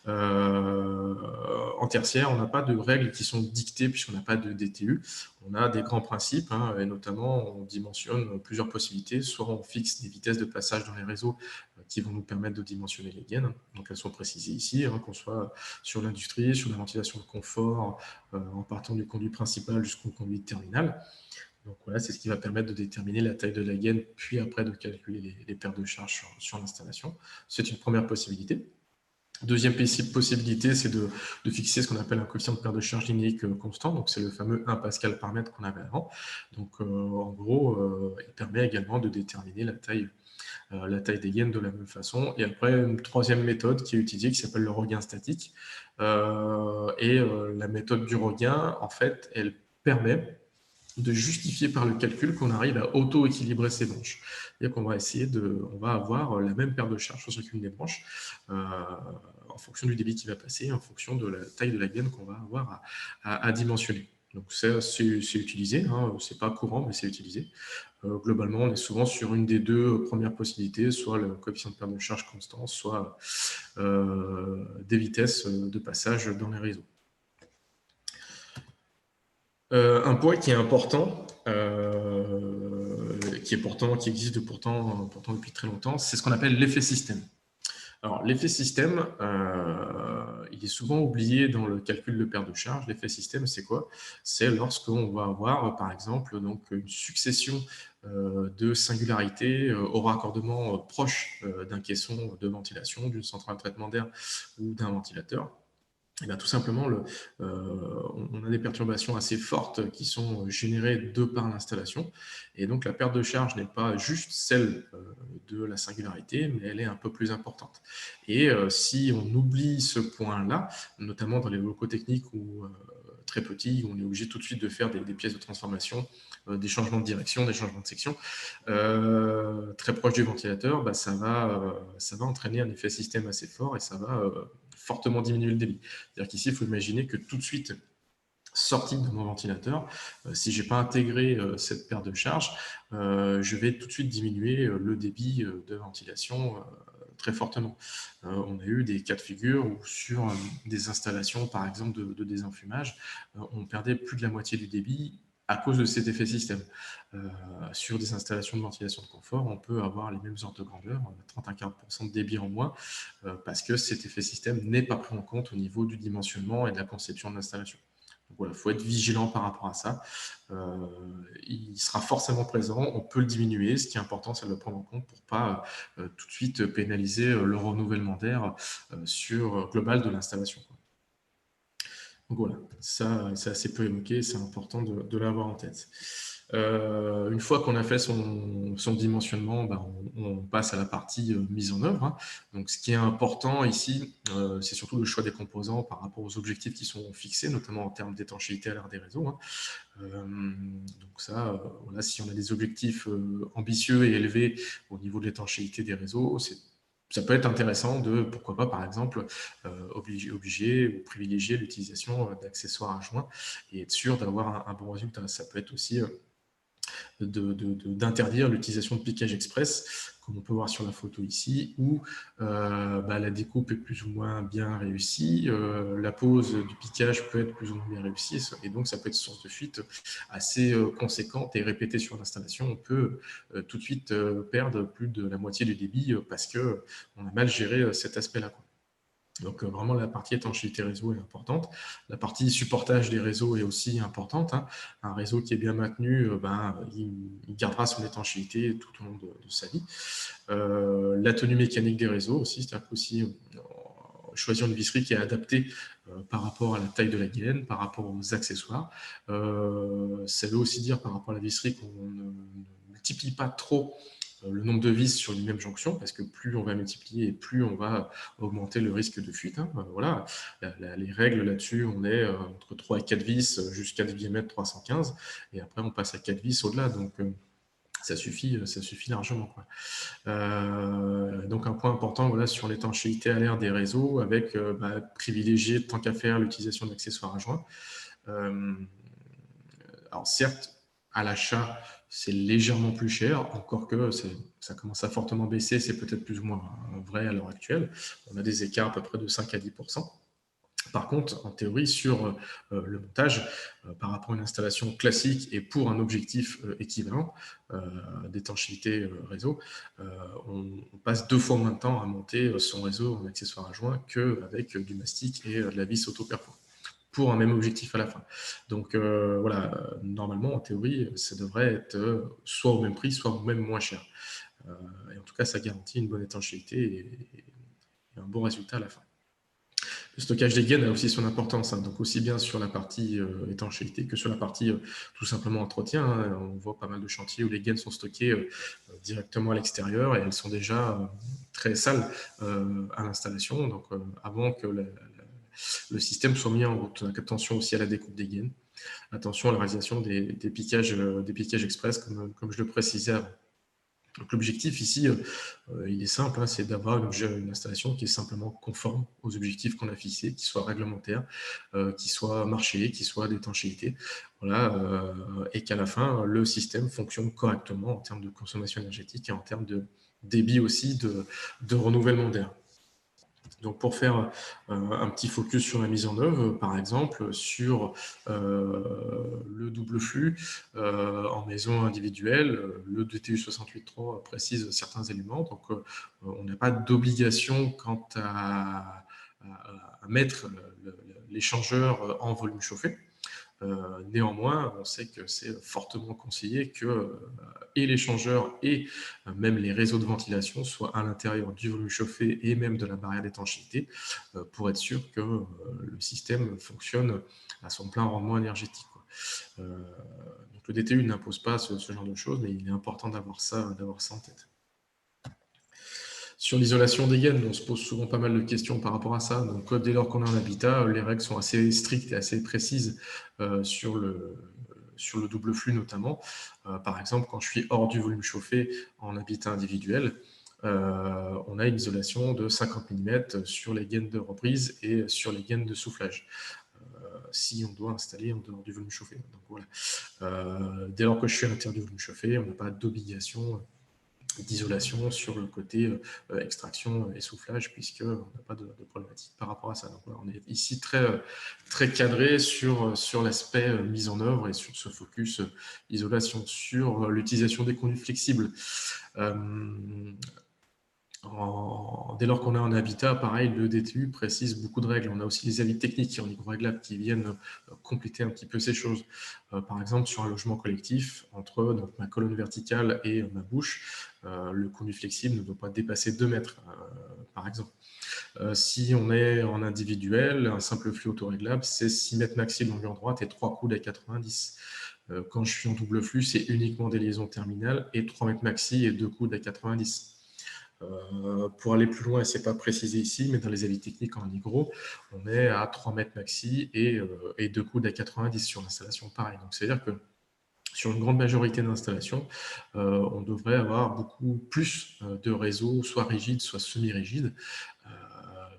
En tertiaire, on n'a pas de règles qui sont dictées puisqu'on n'a pas de DTU. On a des grands principes, hein, et notamment on dimensionne plusieurs possibilités. Soit on fixe des vitesses de passage dans les réseaux qui vont nous permettre de dimensionner les gaines. Donc elles sont précisées ici, hein, qu'on soit sur l'industrie, sur la ventilation de confort, en partant du conduit principal jusqu'au conduit terminal. Donc voilà, c'est ce qui va permettre de déterminer la taille de la gaine, puis après de calculer les pertes de charge sur l'installation. C'est une première possibilité. Deuxième possibilité, c'est de fixer ce qu'on appelle un coefficient de perte de charge linéique constant. Donc c'est le fameux 1 Pascal par mètre qu'on avait avant. Donc en gros, il permet également de déterminer la taille des gaines de la même façon. Et après, une troisième méthode qui est utilisée, qui s'appelle le regain statique. La méthode du regain, en fait, elle permet de justifier par le calcul qu'on arrive à auto-équilibrer ces branches. C'est-à-dire qu'on va on va avoir la même perte de charge sur chacune des branches en fonction du débit qui va passer, en fonction de la taille de la gaine qu'on va avoir à dimensionner. Donc c'est utilisé, hein, c'est pas courant, mais c'est utilisé. Globalement, on est souvent sur une des deux premières possibilités, soit le coefficient de perte de charge constant, soit des vitesses de passage dans les réseaux. Un point qui est important, qui existe pourtant depuis très longtemps, c'est ce qu'on appelle l'effet système. Alors, l'effet système, il est souvent oublié dans le calcul de perte de charge. L'effet système, c'est quoi? C'est lorsqu'on va avoir, par exemple, donc, une succession de singularités au raccordement proche d'un caisson de ventilation, d'une centrale de traitement d'air ou d'un ventilateur. Et bien, tout simplement, on a des perturbations assez fortes qui sont générées de par l'installation. Et donc, la perte de charge n'est pas juste celle de la singularité, mais elle est un peu plus importante. Et si on oublie ce point-là, notamment dans les locaux techniques ou très petits, où on est obligé tout de suite de faire des pièces de transformation, des changements de direction, des changements de section, très proche du ventilateur, bah, ça va entraîner un effet système assez fort et ça va fortement diminuer le débit. C'est-à-dire qu'ici, il faut imaginer que tout de suite, sorti de mon ventilateur, si je n'ai pas intégré cette perte de charge, je vais tout de suite diminuer le débit de ventilation très fortement. On a eu des cas de figure où sur des installations, par exemple, de désenfumage, on perdait plus de la moitié du débit à cause de cet effet système. Sur des installations de ventilation de confort, on peut avoir les mêmes ordres de grandeur, 30 à 40% de débit en moins, parce que cet effet système n'est pas pris en compte au niveau du dimensionnement et de la conception de l'installation. Donc voilà, il faut être vigilant par rapport à ça. Il sera forcément présent, on peut le diminuer. Ce qui est important, c'est de le prendre en compte pour ne pas tout de suite pénaliser le renouvellement d'air global de l'installation. Donc voilà, ça c'est assez peu évoqué, c'est important de l'avoir en tête. Une fois qu'on a fait son dimensionnement, ben, on passe à la partie mise en œuvre. Hein. Donc, ce qui est important ici, c'est surtout le choix des composants par rapport aux objectifs qui sont fixés, notamment en termes d'étanchéité à l'art des réseaux. Hein. Donc ça, voilà, si on a des objectifs ambitieux et élevés au niveau de l'étanchéité des réseaux, ça peut être intéressant de, pourquoi pas, par exemple, obliger ou privilégier l'utilisation d'accessoires à joints et être sûr d'avoir un bon résultat. Ça peut être aussi d'interdire l'utilisation de piquage express, comme on peut voir sur la photo ici, où la découpe est plus ou moins bien réussie, la pose du piquage peut être plus ou moins bien réussie, et donc ça peut être source de fuite assez conséquente et répétée sur l'installation. On peut tout de suite perdre plus de la moitié du débit parce qu'on a mal géré cet aspect-là. Donc vraiment la partie étanchéité réseau est importante. La partie supportage des réseaux est aussi importante. Hein. Un réseau qui est bien maintenu, il gardera son étanchéité tout au long de sa vie. La tenue mécanique des réseaux aussi, c'est-à-dire qu'aussi choisir une visserie qui est adaptée par rapport à la taille de la gaine, par rapport aux accessoires. Ça veut aussi dire par rapport à la visserie qu'on ne multiplie pas trop le nombre de vis sur une même jonction, parce que plus on va multiplier et plus on va augmenter le risque de fuite. Voilà, les règles là-dessus, on est entre 3 et 4 vis jusqu'à diamètre 315, et après on passe à 4 vis au-delà, donc ça suffit largement, quoi. Donc un point important, voilà, sur l'étanchéité à l'air des réseaux, avec privilégier tant qu'à faire l'utilisation d'accessoires à joints. Alors certes, à l'achat, c'est légèrement plus cher, encore que ça commence à fortement baisser, c'est peut-être plus ou moins vrai à l'heure actuelle. On a des écarts à peu près de 5 à 10%. Par contre, en théorie, sur le montage, par rapport à une installation classique et pour un objectif équivalent d'étanchéité réseau, on passe 2 fois moins de temps à monter son réseau en accessoires à joint qu'avec du mastic et de la vis auto-perfo pour un même objectif à la fin. Donc voilà, normalement, en théorie, ça devrait être soit au même prix, soit même moins cher. Et en tout cas, ça garantit une bonne étanchéité et un bon résultat à la fin. Le stockage des gaines a aussi son importance, donc aussi bien sur la partie étanchéité que sur la partie tout simplement entretien. On voit pas mal de chantiers où les gaines sont stockées directement à l'extérieur et elles sont déjà très sales à l'installation, donc avant que le système soit mis en route. Donc attention aussi à la découpe des gaines, attention à la réalisation des piquages express, comme je le précisais avant. Donc l'objectif ici, il est simple, c'est d'avoir une installation qui est simplement conforme aux objectifs qu'on a fixés, qui soit réglementaire, qui soit marché, qui soit d'étanchéité, voilà, et qu'à la fin, le système fonctionne correctement en termes de consommation énergétique et en termes de débit aussi de renouvellement d'air. Donc pour faire un petit focus sur la mise en œuvre, par exemple, sur le double flux en maison individuelle, le DTU 68.3 précise certains éléments. Donc on n'a pas d'obligation quant à mettre l'échangeur en volume chauffé. Néanmoins, on sait que c'est fortement conseillé que et l'échangeur et même les réseaux de ventilation soient à l'intérieur du volume chauffé et même de la barrière d'étanchéité pour être sûr que le système fonctionne à son plein rendement énergétique, quoi. Donc le DTU n'impose pas ce genre de choses, mais il est important d'avoir ça en tête. Sur l'isolation des gaines, on se pose souvent pas mal de questions par rapport à ça. Donc, dès lors qu'on est en habitat, les règles sont assez strictes et assez précises sur le double flux notamment. Par exemple, quand je suis hors du volume chauffé en habitat individuel, on a une isolation de 50 mm sur les gaines de reprise et sur les gaines de soufflage. Si on doit installer en dehors du volume chauffé. Donc, voilà. Dès lors que je suis à l'intérieur du volume chauffé, on n'a pas d'obligation d'isolation sur le côté extraction et soufflage, puisqu'on n'a pas de problématique par rapport à ça. Donc voilà, on est ici très cadré sur l'aspect mise en œuvre et sur ce focus isolation. Sur l'utilisation des conduits flexibles, dès lors qu'on est en habitat, pareil, le DTU précise beaucoup de règles. On a aussi les avis techniques en hygroréglables qui viennent compléter un petit peu ces choses. Par exemple, sur un logement collectif, entre donc, ma colonne verticale et ma bouche, le conduit flexible ne doit pas dépasser 2 mètres, par exemple. Si on est en individuel, un simple flux autoréglable, c'est 6 mètres maxi de longueur droite et 3 coudes à 90. Quand je suis en double flux, c'est uniquement des liaisons terminales et 3 mètres maxi et 2 coudes à 90. Pour aller plus loin, et ce n'est pas précisé ici, mais dans les avis techniques en hygro, on est à 3 mètres maxi et 2 coudes à 90 sur l'installation pareil. Donc c'est-à-dire que sur une grande majorité d'installations, on devrait avoir beaucoup plus de réseaux, soit rigides, soit semi-rigides,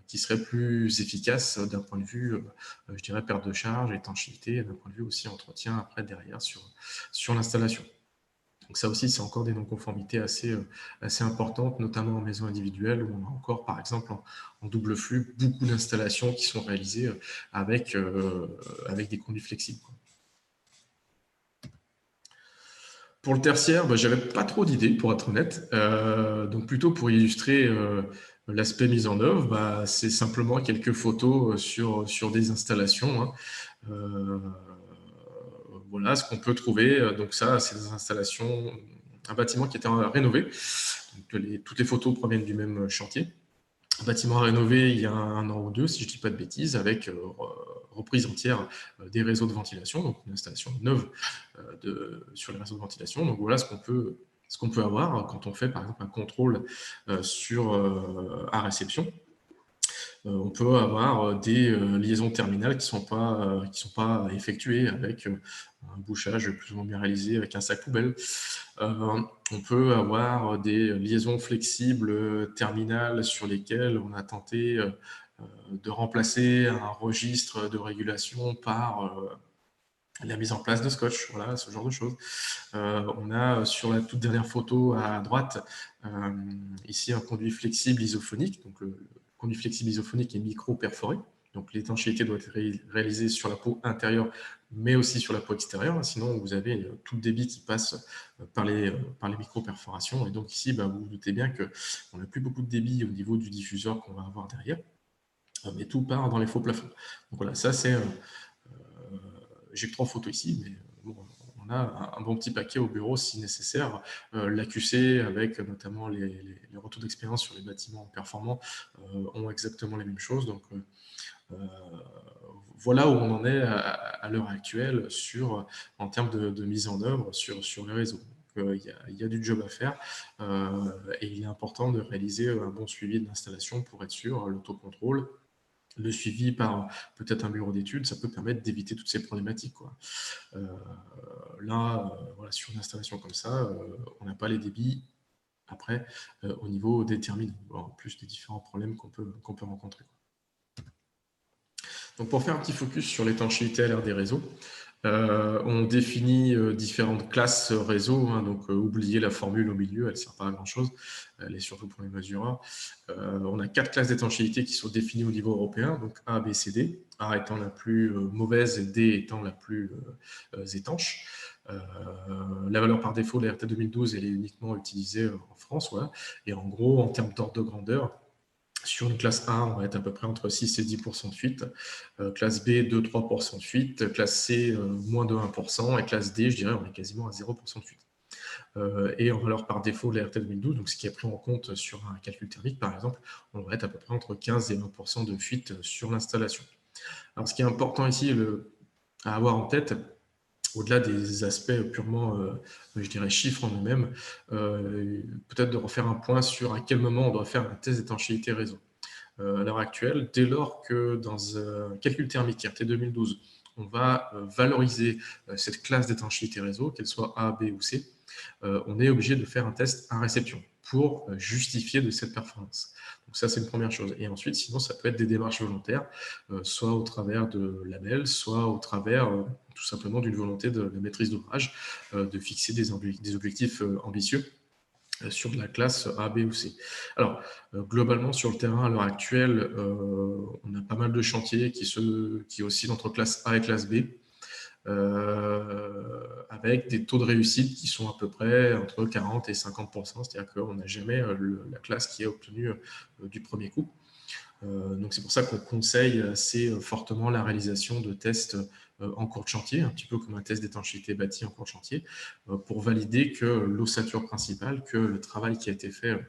qui seraient plus efficaces d'un point de vue, je dirais, perte de charge, étanchéité, et d'un point de vue aussi entretien après derrière sur l'installation. Donc ça aussi, c'est encore des non-conformités assez importantes, notamment en maison individuelle, où on a encore, par exemple, en double flux, beaucoup d'installations qui sont réalisées avec des conduits flexibles, quoi. Pour le tertiaire, j'avais pas trop d'idées, pour être honnête. Donc plutôt pour illustrer l'aspect mise en œuvre, c'est simplement quelques photos sur des installations, hein. Voilà ce qu'on peut trouver. Donc ça, c'est des installations, un bâtiment qui était rénové. Donc toutes les photos proviennent du même chantier. Un bâtiment rénové il y a 1 an ou 2, si je ne dis pas de bêtises, avec reprise entière des réseaux de ventilation, donc une installation neuve sur les réseaux de ventilation. Donc voilà ce qu'on peut ce qu'on peut avoir quand on fait par exemple un contrôle à réception. On peut avoir des liaisons terminales qui sont pas effectuées avec un bouchage plus ou moins bien réalisé avec un sac poubelle. On peut avoir des liaisons flexibles terminales sur lesquelles on a tenté de remplacer un registre de régulation par la mise en place de scotch, voilà, ce genre de choses. On a sur la toute dernière photo à droite, ici un conduit flexible isophonique. Donc le conduit flexible isophonique est micro-perforé. Donc l'étanchéité doit être réalisée sur la peau intérieure, mais aussi sur la peau extérieure. Sinon, vous avez tout le débit qui passe par les micro-perforations. Et donc ici, vous vous doutez bien qu'on n'a plus beaucoup de débit au niveau du diffuseur qu'on va avoir derrière. Mais tout part dans les faux plafonds. Donc voilà, ça c'est... j'ai que 3 photos ici, mais bon, on a un bon petit paquet au bureau si nécessaire. L'AQC, avec notamment les retours d'expérience sur les bâtiments performants, ont exactement les mêmes choses. Donc voilà où on en est à l'heure actuelle en termes de mise en œuvre sur les réseaux. Il y a du job à faire et il est important de réaliser un bon suivi de l'installation pour être sûr, l'autocontrôle, le suivi par peut-être un bureau d'études, ça peut permettre d'éviter toutes ces problématiques, quoi. Voilà, sur une installation comme ça, on n'a pas les débits après au niveau des terminaux, en plus des différents problèmes qu'on peut rencontrer. Donc pour faire un petit focus sur l'étanchéité à l'ère des réseaux, on définit différentes classes réseau, hein, donc oubliez la formule au milieu, elle ne sert pas à grand chose, elle est surtout pour les mesureurs. On a 4 classes d'étanchéité qui sont définies au niveau européen, donc A, B, C, D, A étant la plus mauvaise et D étant la plus étanche. La valeur par défaut de la RT 2012, elle est uniquement utilisée en France, voilà. Et en gros, en termes d'ordre de grandeur, sur une classe A, on va être à peu près entre 6 et 10% de fuite. Classe B, 2-3% de fuite. Classe C, moins de 1%. Et classe D, je dirais, on est quasiment à 0% de fuite. Et en valeur par défaut de la RT 2012, donc ce qui est pris en compte sur un calcul thermique, par exemple, on va être à peu près entre 15 et 20% de fuite sur l'installation. Alors, ce qui est important ici à avoir en tête, au-delà des aspects purement, je dirais, chiffres en eux-mêmes, peut-être de refaire un point sur à quel moment on doit faire un test d'étanchéité réseau. À l'heure actuelle, dès lors que dans un calcul thermique RT 2012, on va valoriser cette classe d'étanchéité réseau, qu'elle soit A, B ou C, on est obligé de faire un test à réception pour justifier de cette performance. Donc ça, c'est une première chose. Et ensuite, sinon, ça peut être des démarches volontaires, soit au travers de labels, soit au travers tout simplement d'une volonté de la maîtrise d'ouvrage, de fixer des objectifs ambitieux sur de la classe A, B ou C. Alors, globalement, sur le terrain, à l'heure actuelle, on a pas mal de chantiers qui oscillent entre classe A et classe B, avec des taux de réussite qui sont à peu près entre 40 et 50%, c'est-à-dire qu'on n'a jamais la classe qui est obtenue du premier coup. Donc c'est pour ça qu'on conseille assez fortement la réalisation de tests en cours de chantier, un petit peu comme un test d'étanchéité bâti en cours de chantier, pour valider que l'ossature principale, que le travail qui a été fait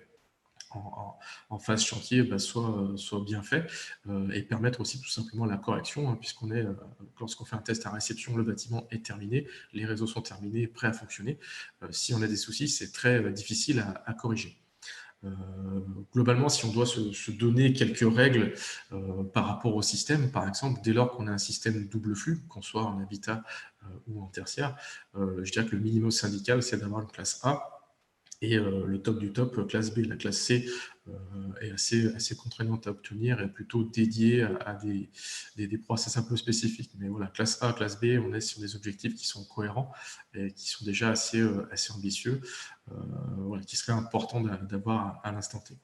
en phase chantier soit bien fait et permettre aussi tout simplement la correction, hein, lorsqu'on fait un test à réception, le bâtiment est terminé, les réseaux sont terminés, prêts à fonctionner. Si on a des soucis, c'est très difficile à corriger. Globalement, si on doit se donner quelques règles par rapport au système, par exemple, dès lors qu'on a un système double flux, qu'on soit en habitat ou en tertiaire, je dirais que le minimum syndical, c'est d'avoir une classe A et le top du top, classe B. La classe C est assez contraignante à obtenir et plutôt dédiée à des process un peu spécifiques. Mais voilà, classe A, classe B, on est sur des objectifs qui sont cohérents et qui sont déjà assez ambitieux, voilà, qui serait important d'avoir à l'instant T.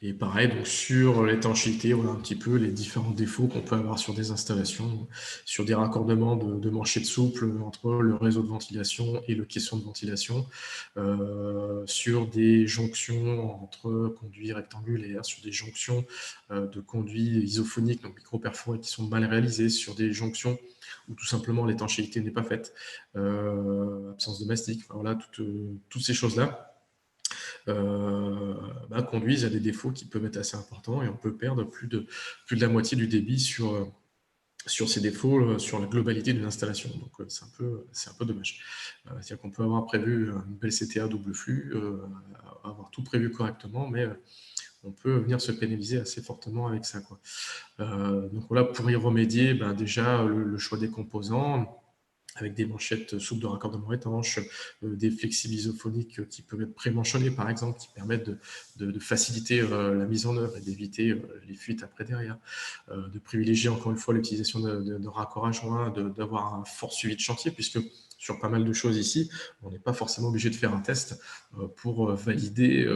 Et pareil, donc sur l'étanchéité, voilà un petit peu les différents défauts qu'on peut avoir sur des installations, sur des raccordements de manchettes souples entre le réseau de ventilation et le caisson de ventilation, sur des jonctions entre conduits rectangulaires, sur des jonctions de conduits isophoniques, donc micro-perforés qui sont mal réalisés, sur des jonctions où tout simplement l'étanchéité n'est pas faite, absence de mastic, enfin, voilà, toutes ces choses-là. Conduisent à des défauts qui peuvent être assez importants et on peut perdre plus de la moitié du débit sur sur ses défauts, sur la globalité d'une installation. Donc, c'est un peu dommage. C'est-à-dire qu'on peut avoir prévu une belle CTA double flux, avoir tout prévu correctement, mais on peut venir se pénaliser assez fortement avec ça, quoi. Donc voilà, pour y remédier, ben déjà le choix des composants, avec des manchettes souples de raccordement étanche, des flexibles isophoniques qui peuvent être pré-manchonnés, par exemple, qui permettent de faciliter la mise en œuvre et d'éviter les fuites après derrière, de privilégier encore une fois l'utilisation de raccords à joint, d'avoir un fort suivi de chantier, puisque sur pas mal de choses ici, on n'est pas forcément obligé de faire un test pour valider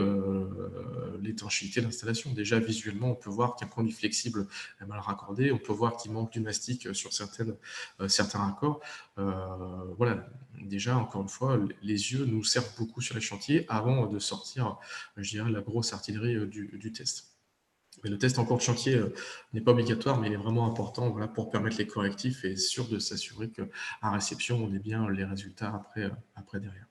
l'étanchéité de l'installation. Déjà, visuellement, on peut voir qu'un conduit flexible est mal raccordé, on peut voir qu'il manque du mastic sur certains raccords. Voilà, déjà, encore une fois, les yeux nous servent beaucoup sur les chantiers avant de sortir, je dirais, la grosse artillerie du test. Mais le test en cours de chantier n'est pas obligatoire, mais il est vraiment important, voilà, pour permettre les correctifs et sûr de s'assurer qu'à réception, on ait bien les résultats après derrière.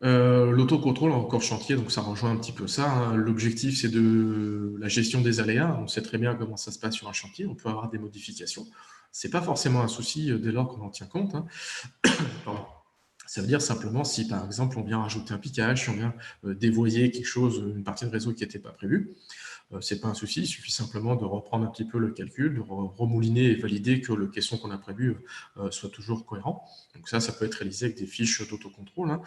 L'autocontrôle en cours de chantier, donc ça rejoint un petit peu ça, hein. L'objectif, c'est de la gestion des aléas. On sait très bien comment ça se passe sur un chantier. On peut avoir des modifications. C'est pas forcément un souci dès lors qu'on en tient compte, hein. Pardon. Ça veut dire simplement si, par exemple, on vient rajouter un piquage, si on vient dévoyer quelque chose, une partie de réseau qui n'était pas prévue, c'est pas un souci. Il suffit simplement de reprendre un petit peu le calcul, de remouliner et valider que le caisson qu'on a prévu soit toujours cohérent. Donc ça peut être réalisé avec des fiches d'autocontrôle, hein.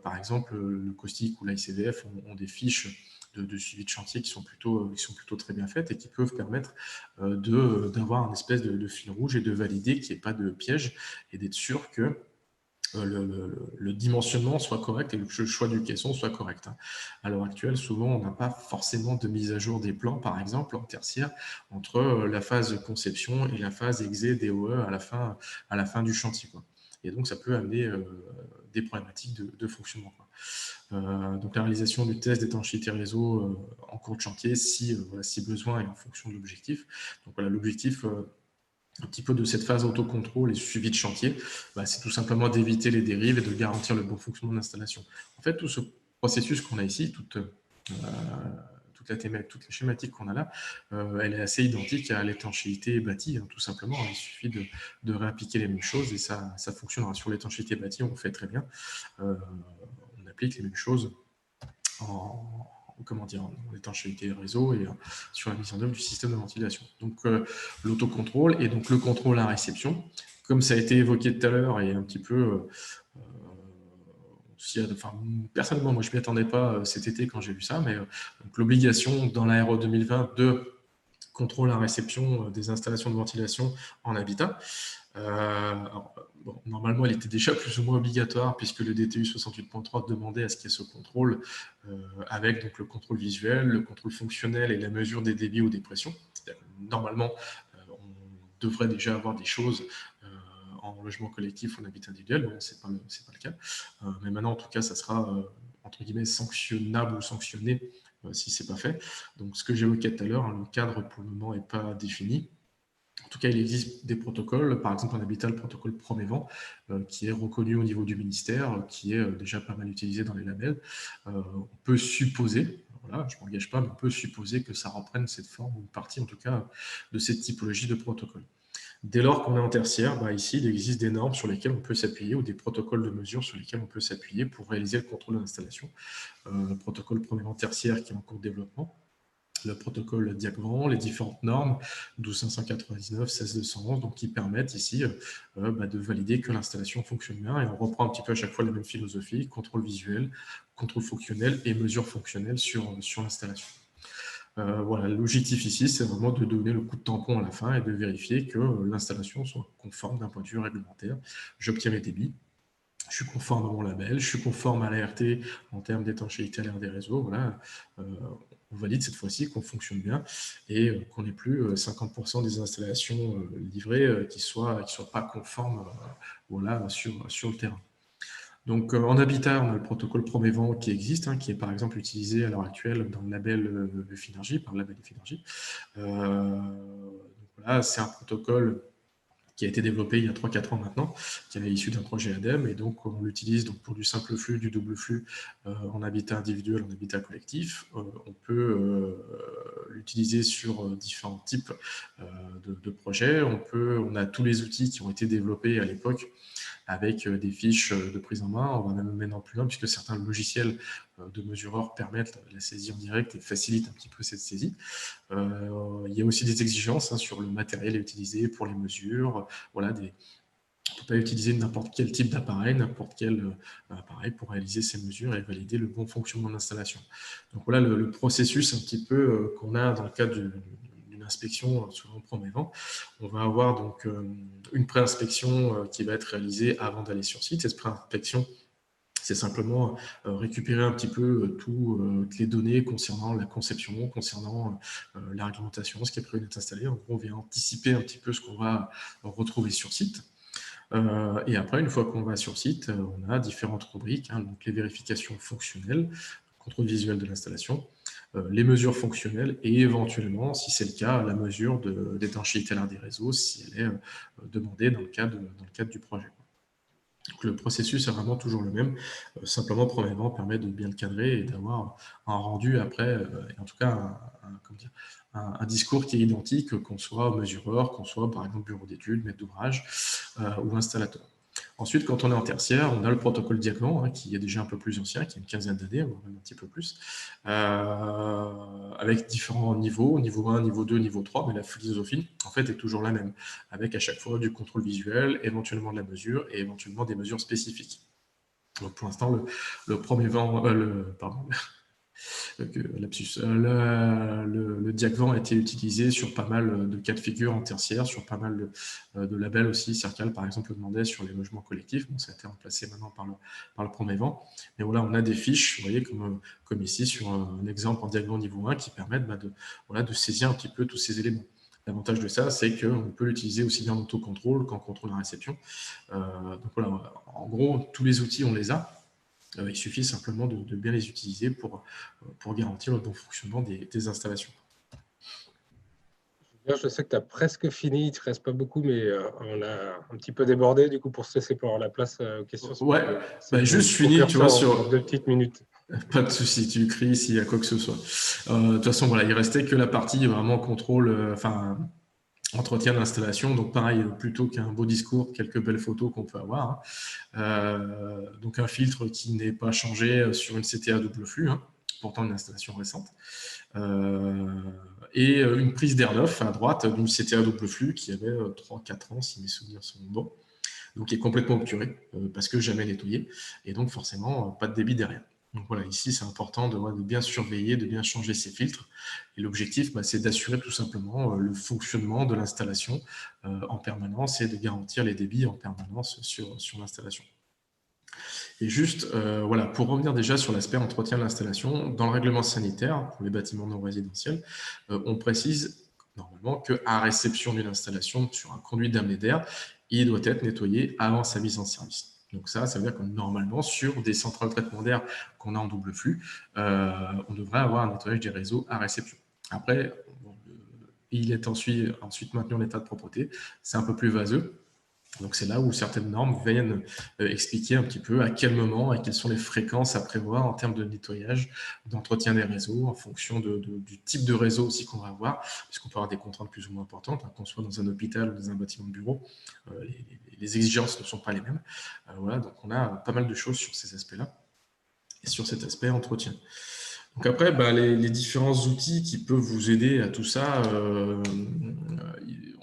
Par exemple, le caustique ou l'ICVF ont des fiches de suivi de chantier qui sont plutôt très bien faites et qui peuvent permettre d'avoir une espèce de fil rouge et de valider qu'il n'y ait pas de piège et d'être sûr que le dimensionnement soit correct et le choix du caisson soit correct, hein. À l'heure actuelle, souvent, on n'a pas forcément de mise à jour des plans, par exemple, en tertiaire, entre la phase conception et la phase exé DOE à la fin du chantier, quoi. Et donc, ça peut amener des problématiques de fonctionnement, quoi. Donc, la réalisation du test d'étanchéité réseau en cours de chantier, voilà, si besoin et en fonction de l'objectif. Donc, voilà, l'objectif un petit peu de cette phase autocontrôle et suivi de chantier, bah, c'est tout simplement d'éviter les dérives et de garantir le bon fonctionnement de l'installation. En fait, tout ce processus qu'on a ici, toute la schématique qu'on a là, elle est assez identique à l'étanchéité bâtie, hein, tout simplement. Il suffit de réappliquer les mêmes choses et ça fonctionnera. Sur l'étanchéité bâtie, on le fait très bien. On applique les mêmes choses en étanchéité réseau et sur la mise en œuvre du système de ventilation. Donc l'autocontrôle et donc le contrôle à réception, comme ça a été évoqué tout à l'heure et un petit peu personnellement, moi je ne m'y attendais pas cet été quand j'ai vu ça, mais l'obligation dans la RE 2020 de contrôle à réception des installations de ventilation en habitat. Normalement, elle était déjà plus ou moins obligatoire puisque le DTU 68.3 demandait à ce qu'il y ait ce contrôle avec donc, le contrôle visuel, le contrôle fonctionnel et la mesure des débits ou des pressions. Normalement, on devrait déjà avoir des choses en logement collectif ou en habitat individuel. Bon, c'est pas le cas. Mais maintenant, en tout cas, ça sera entre guillemets sanctionnable ou sanctionné si c'est pas fait. Donc, ce que j'évoquais tout à l'heure, hein, le cadre pour le moment n'est pas défini. En tout cas, il existe des protocoles, par exemple en habitat, le protocole Promévent, qui est reconnu au niveau du ministère, qui est déjà pas mal utilisé dans les labels. On peut supposer, voilà, je ne m'engage pas, mais on peut supposer que ça reprenne cette forme, ou une partie en tout cas, de cette typologie de protocole. Dès lors qu'on est en tertiaire, bah ici, il existe des normes sur lesquelles on peut s'appuyer ou des protocoles de mesure sur lesquels on peut s'appuyer pour réaliser le contrôle de l'installation. Le protocole Promévent tertiaire qui est en cours de développement, le protocole Diacvran, les différentes normes 12599, 16211, donc qui permettent ici de valider que l'installation fonctionne bien. Et on reprend un petit peu à chaque fois la même philosophie, contrôle visuel, contrôle fonctionnel et mesure fonctionnelle sur l'installation. Voilà, l'objectif ici, c'est vraiment de donner le coup de tampon à la fin et de vérifier que l'installation soit conforme d'un point de vue réglementaire. J'obtiens mes débits, je suis conforme à mon label, je suis conforme à l'ART en termes d'étanchéité à l'air des réseaux. Voilà, on valide cette fois-ci qu'on fonctionne bien et qu'on n'ait plus 50% des installations livrées qui soient pas conformes voilà, sur le terrain. Donc, en habitat, on a le protocole Promévent qui existe, hein, qui est par exemple utilisé à l'heure actuelle dans le label Finergie, par le label Finergie. Voilà, c'est un protocole qui a été développé il y a 3-4 ans maintenant, qui est issu d'un projet ADEME, et donc on l'utilise donc pour du simple flux, du double flux en habitat individuel, en habitat collectif. On peut l'utiliser sur différents types de projets. On a tous les outils qui ont été développés à l'époque avec des fiches de prise en main. On va même maintenant plus loin puisque certains logiciels de mesureurs permettent la saisie en direct et facilitent un petit peu cette saisie. Il y a aussi des exigences sur le matériel utilisé pour les mesures. Voilà, on ne peut pas utiliser n'importe quel type d'appareil, n'importe quel appareil pour réaliser ces mesures et valider le bon fonctionnement de l'installation. Donc voilà le processus un petit peu qu'on a dans le cadre d'une inspection selon le premier vent. On va avoir donc une pré-inspection qui va être réalisée avant d'aller sur site. Cette pré-inspection, c'est simplement récupérer un petit peu toutes les données concernant la conception, concernant la réglementation, ce qui est prévu d'être installé. En gros, on vient anticiper un petit peu ce qu'on va retrouver sur site. Et après, une fois qu'on va sur site, on a différentes rubriques, donc les vérifications fonctionnelles, contrôle visuel de l'installation, les mesures fonctionnelles et éventuellement, si c'est le cas, la mesure d'étanchéité des réseaux, si elle est demandée dans le cadre du projet. Donc, le processus est vraiment toujours le même. Simplement, premièrement, permet de bien le cadrer et d'avoir un rendu après, et en tout cas un discours qui est identique, qu'on soit mesureur, qu'on soit par exemple bureau d'études, maître d'ouvrage ou installateur. Ensuite, quand on est en tertiaire, on a le protocole Diagland, qui est déjà un peu plus ancien, qui a une quinzaine d'années, voire même un petit peu plus, avec différents niveaux, niveau 1, niveau 2, niveau 3, mais la philosophie, en fait, est toujours la même, avec à chaque fois du contrôle visuel, éventuellement de la mesure, et éventuellement des mesures spécifiques. Donc pour l'instant, le premier vent, le Diagvant a été utilisé sur pas mal de cas de figure en tertiaire, sur pas mal de labels aussi. Cercal, par exemple, le demandait sur les logements collectifs. Bon, ça a été remplacé maintenant par le premier vent. Mais voilà, on a des fiches, vous voyez, comme ici, sur un exemple en Diagvant niveau 1 qui permettent de saisir un petit peu tous ces éléments. L'avantage de ça, c'est qu'on peut l'utiliser aussi bien en autocontrôle qu'en contrôle à réception. Donc voilà, en gros, tous les outils, on les a. Il suffit simplement de bien les utiliser pour garantir le bon fonctionnement des installations. Je sais que tu as presque fini, il ne te reste pas beaucoup, mais on a un petit peu débordé du coup pour se laisser pour avoir la place aux questions. Ouais, juste fini, tu vois, sur 2 petites minutes. Pas de souci, tu cries s'il y a quoi que ce soit. De toute façon, voilà, il restait que la partie vraiment contrôle, entretien d'installation. Donc pareil, plutôt qu'un beau discours, quelques belles photos qu'on peut avoir. Donc un filtre qui n'est pas changé sur une CTA double flux, pourtant une installation récente. Et une prise d'air neuf à droite d'une CTA double flux qui avait 3-4 ans, si mes souvenirs sont bons. Donc qui est complètement obturée parce que jamais nettoyée. Et donc forcément, pas de débit derrière. Donc voilà, ici, c'est important de bien surveiller, de bien changer ces filtres. Et l'objectif, c'est d'assurer tout simplement le fonctionnement de l'installation en permanence et de garantir les débits en permanence sur l'installation. Et juste, voilà, pour revenir déjà sur l'aspect entretien de l'installation, dans le règlement sanitaire pour les bâtiments non résidentiels, on précise normalement qu'à réception d'une installation sur un conduit d'amener d'air, il doit être nettoyé avant sa mise en service. Donc ça veut dire que normalement, sur des centrales de traitement d'air qu'on a en double flux, on devrait avoir un nettoyage des réseaux à réception. Après, il est ensuite maintenu en état de propreté. C'est un peu plus vaseux. Donc c'est là où certaines normes viennent expliquer un petit peu à quel moment et quelles sont les fréquences à prévoir en termes de nettoyage, d'entretien des réseaux, en fonction du type de réseau aussi qu'on va avoir, puisqu'on peut avoir des contraintes plus ou moins importantes, qu'on soit dans un hôpital ou dans un bâtiment de bureau, les exigences ne sont pas les mêmes. Voilà, donc on a pas mal de choses sur ces aspects-là et sur cet aspect entretien. Donc après, les différents outils qui peuvent vous aider à tout ça,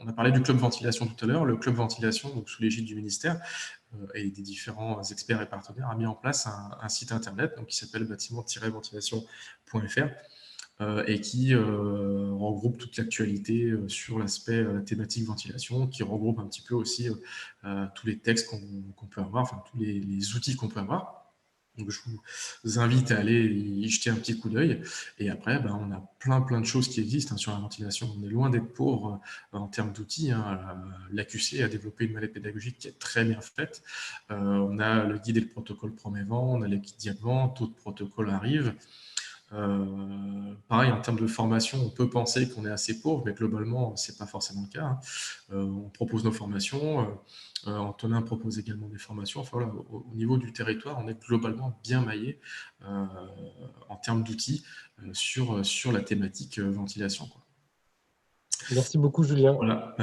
on a parlé du club ventilation tout à l'heure. Le club ventilation, donc sous l'égide du ministère et des différents experts et partenaires, a mis en place un site internet qui s'appelle bâtiment-ventilation.fr et qui regroupe toute l'actualité sur l'aspect thématique ventilation, qui regroupe un petit peu aussi tous les textes qu'on peut avoir, enfin tous les outils qu'on peut avoir. Donc, je vous invite à aller y jeter un petit coup d'œil. Et après, on a plein de choses qui existent sur la ventilation. On est loin d'être pauvre en termes d'outils. L'AQC a développé une mallette pédagogique qui est très bien faite. On a le guide et le protocole Promévent, on a les guides Diagvant, d'autres protocoles arrivent. Pareil, en termes de formation, on peut penser qu'on est assez pauvre, mais globalement, c'est pas forcément le cas, hein. On propose nos formations, Antonin propose également des formations. Enfin, voilà, au niveau du territoire, on est globalement bien maillé en termes d'outils sur la thématique ventilation, quoi. Merci beaucoup, Julien. Voilà.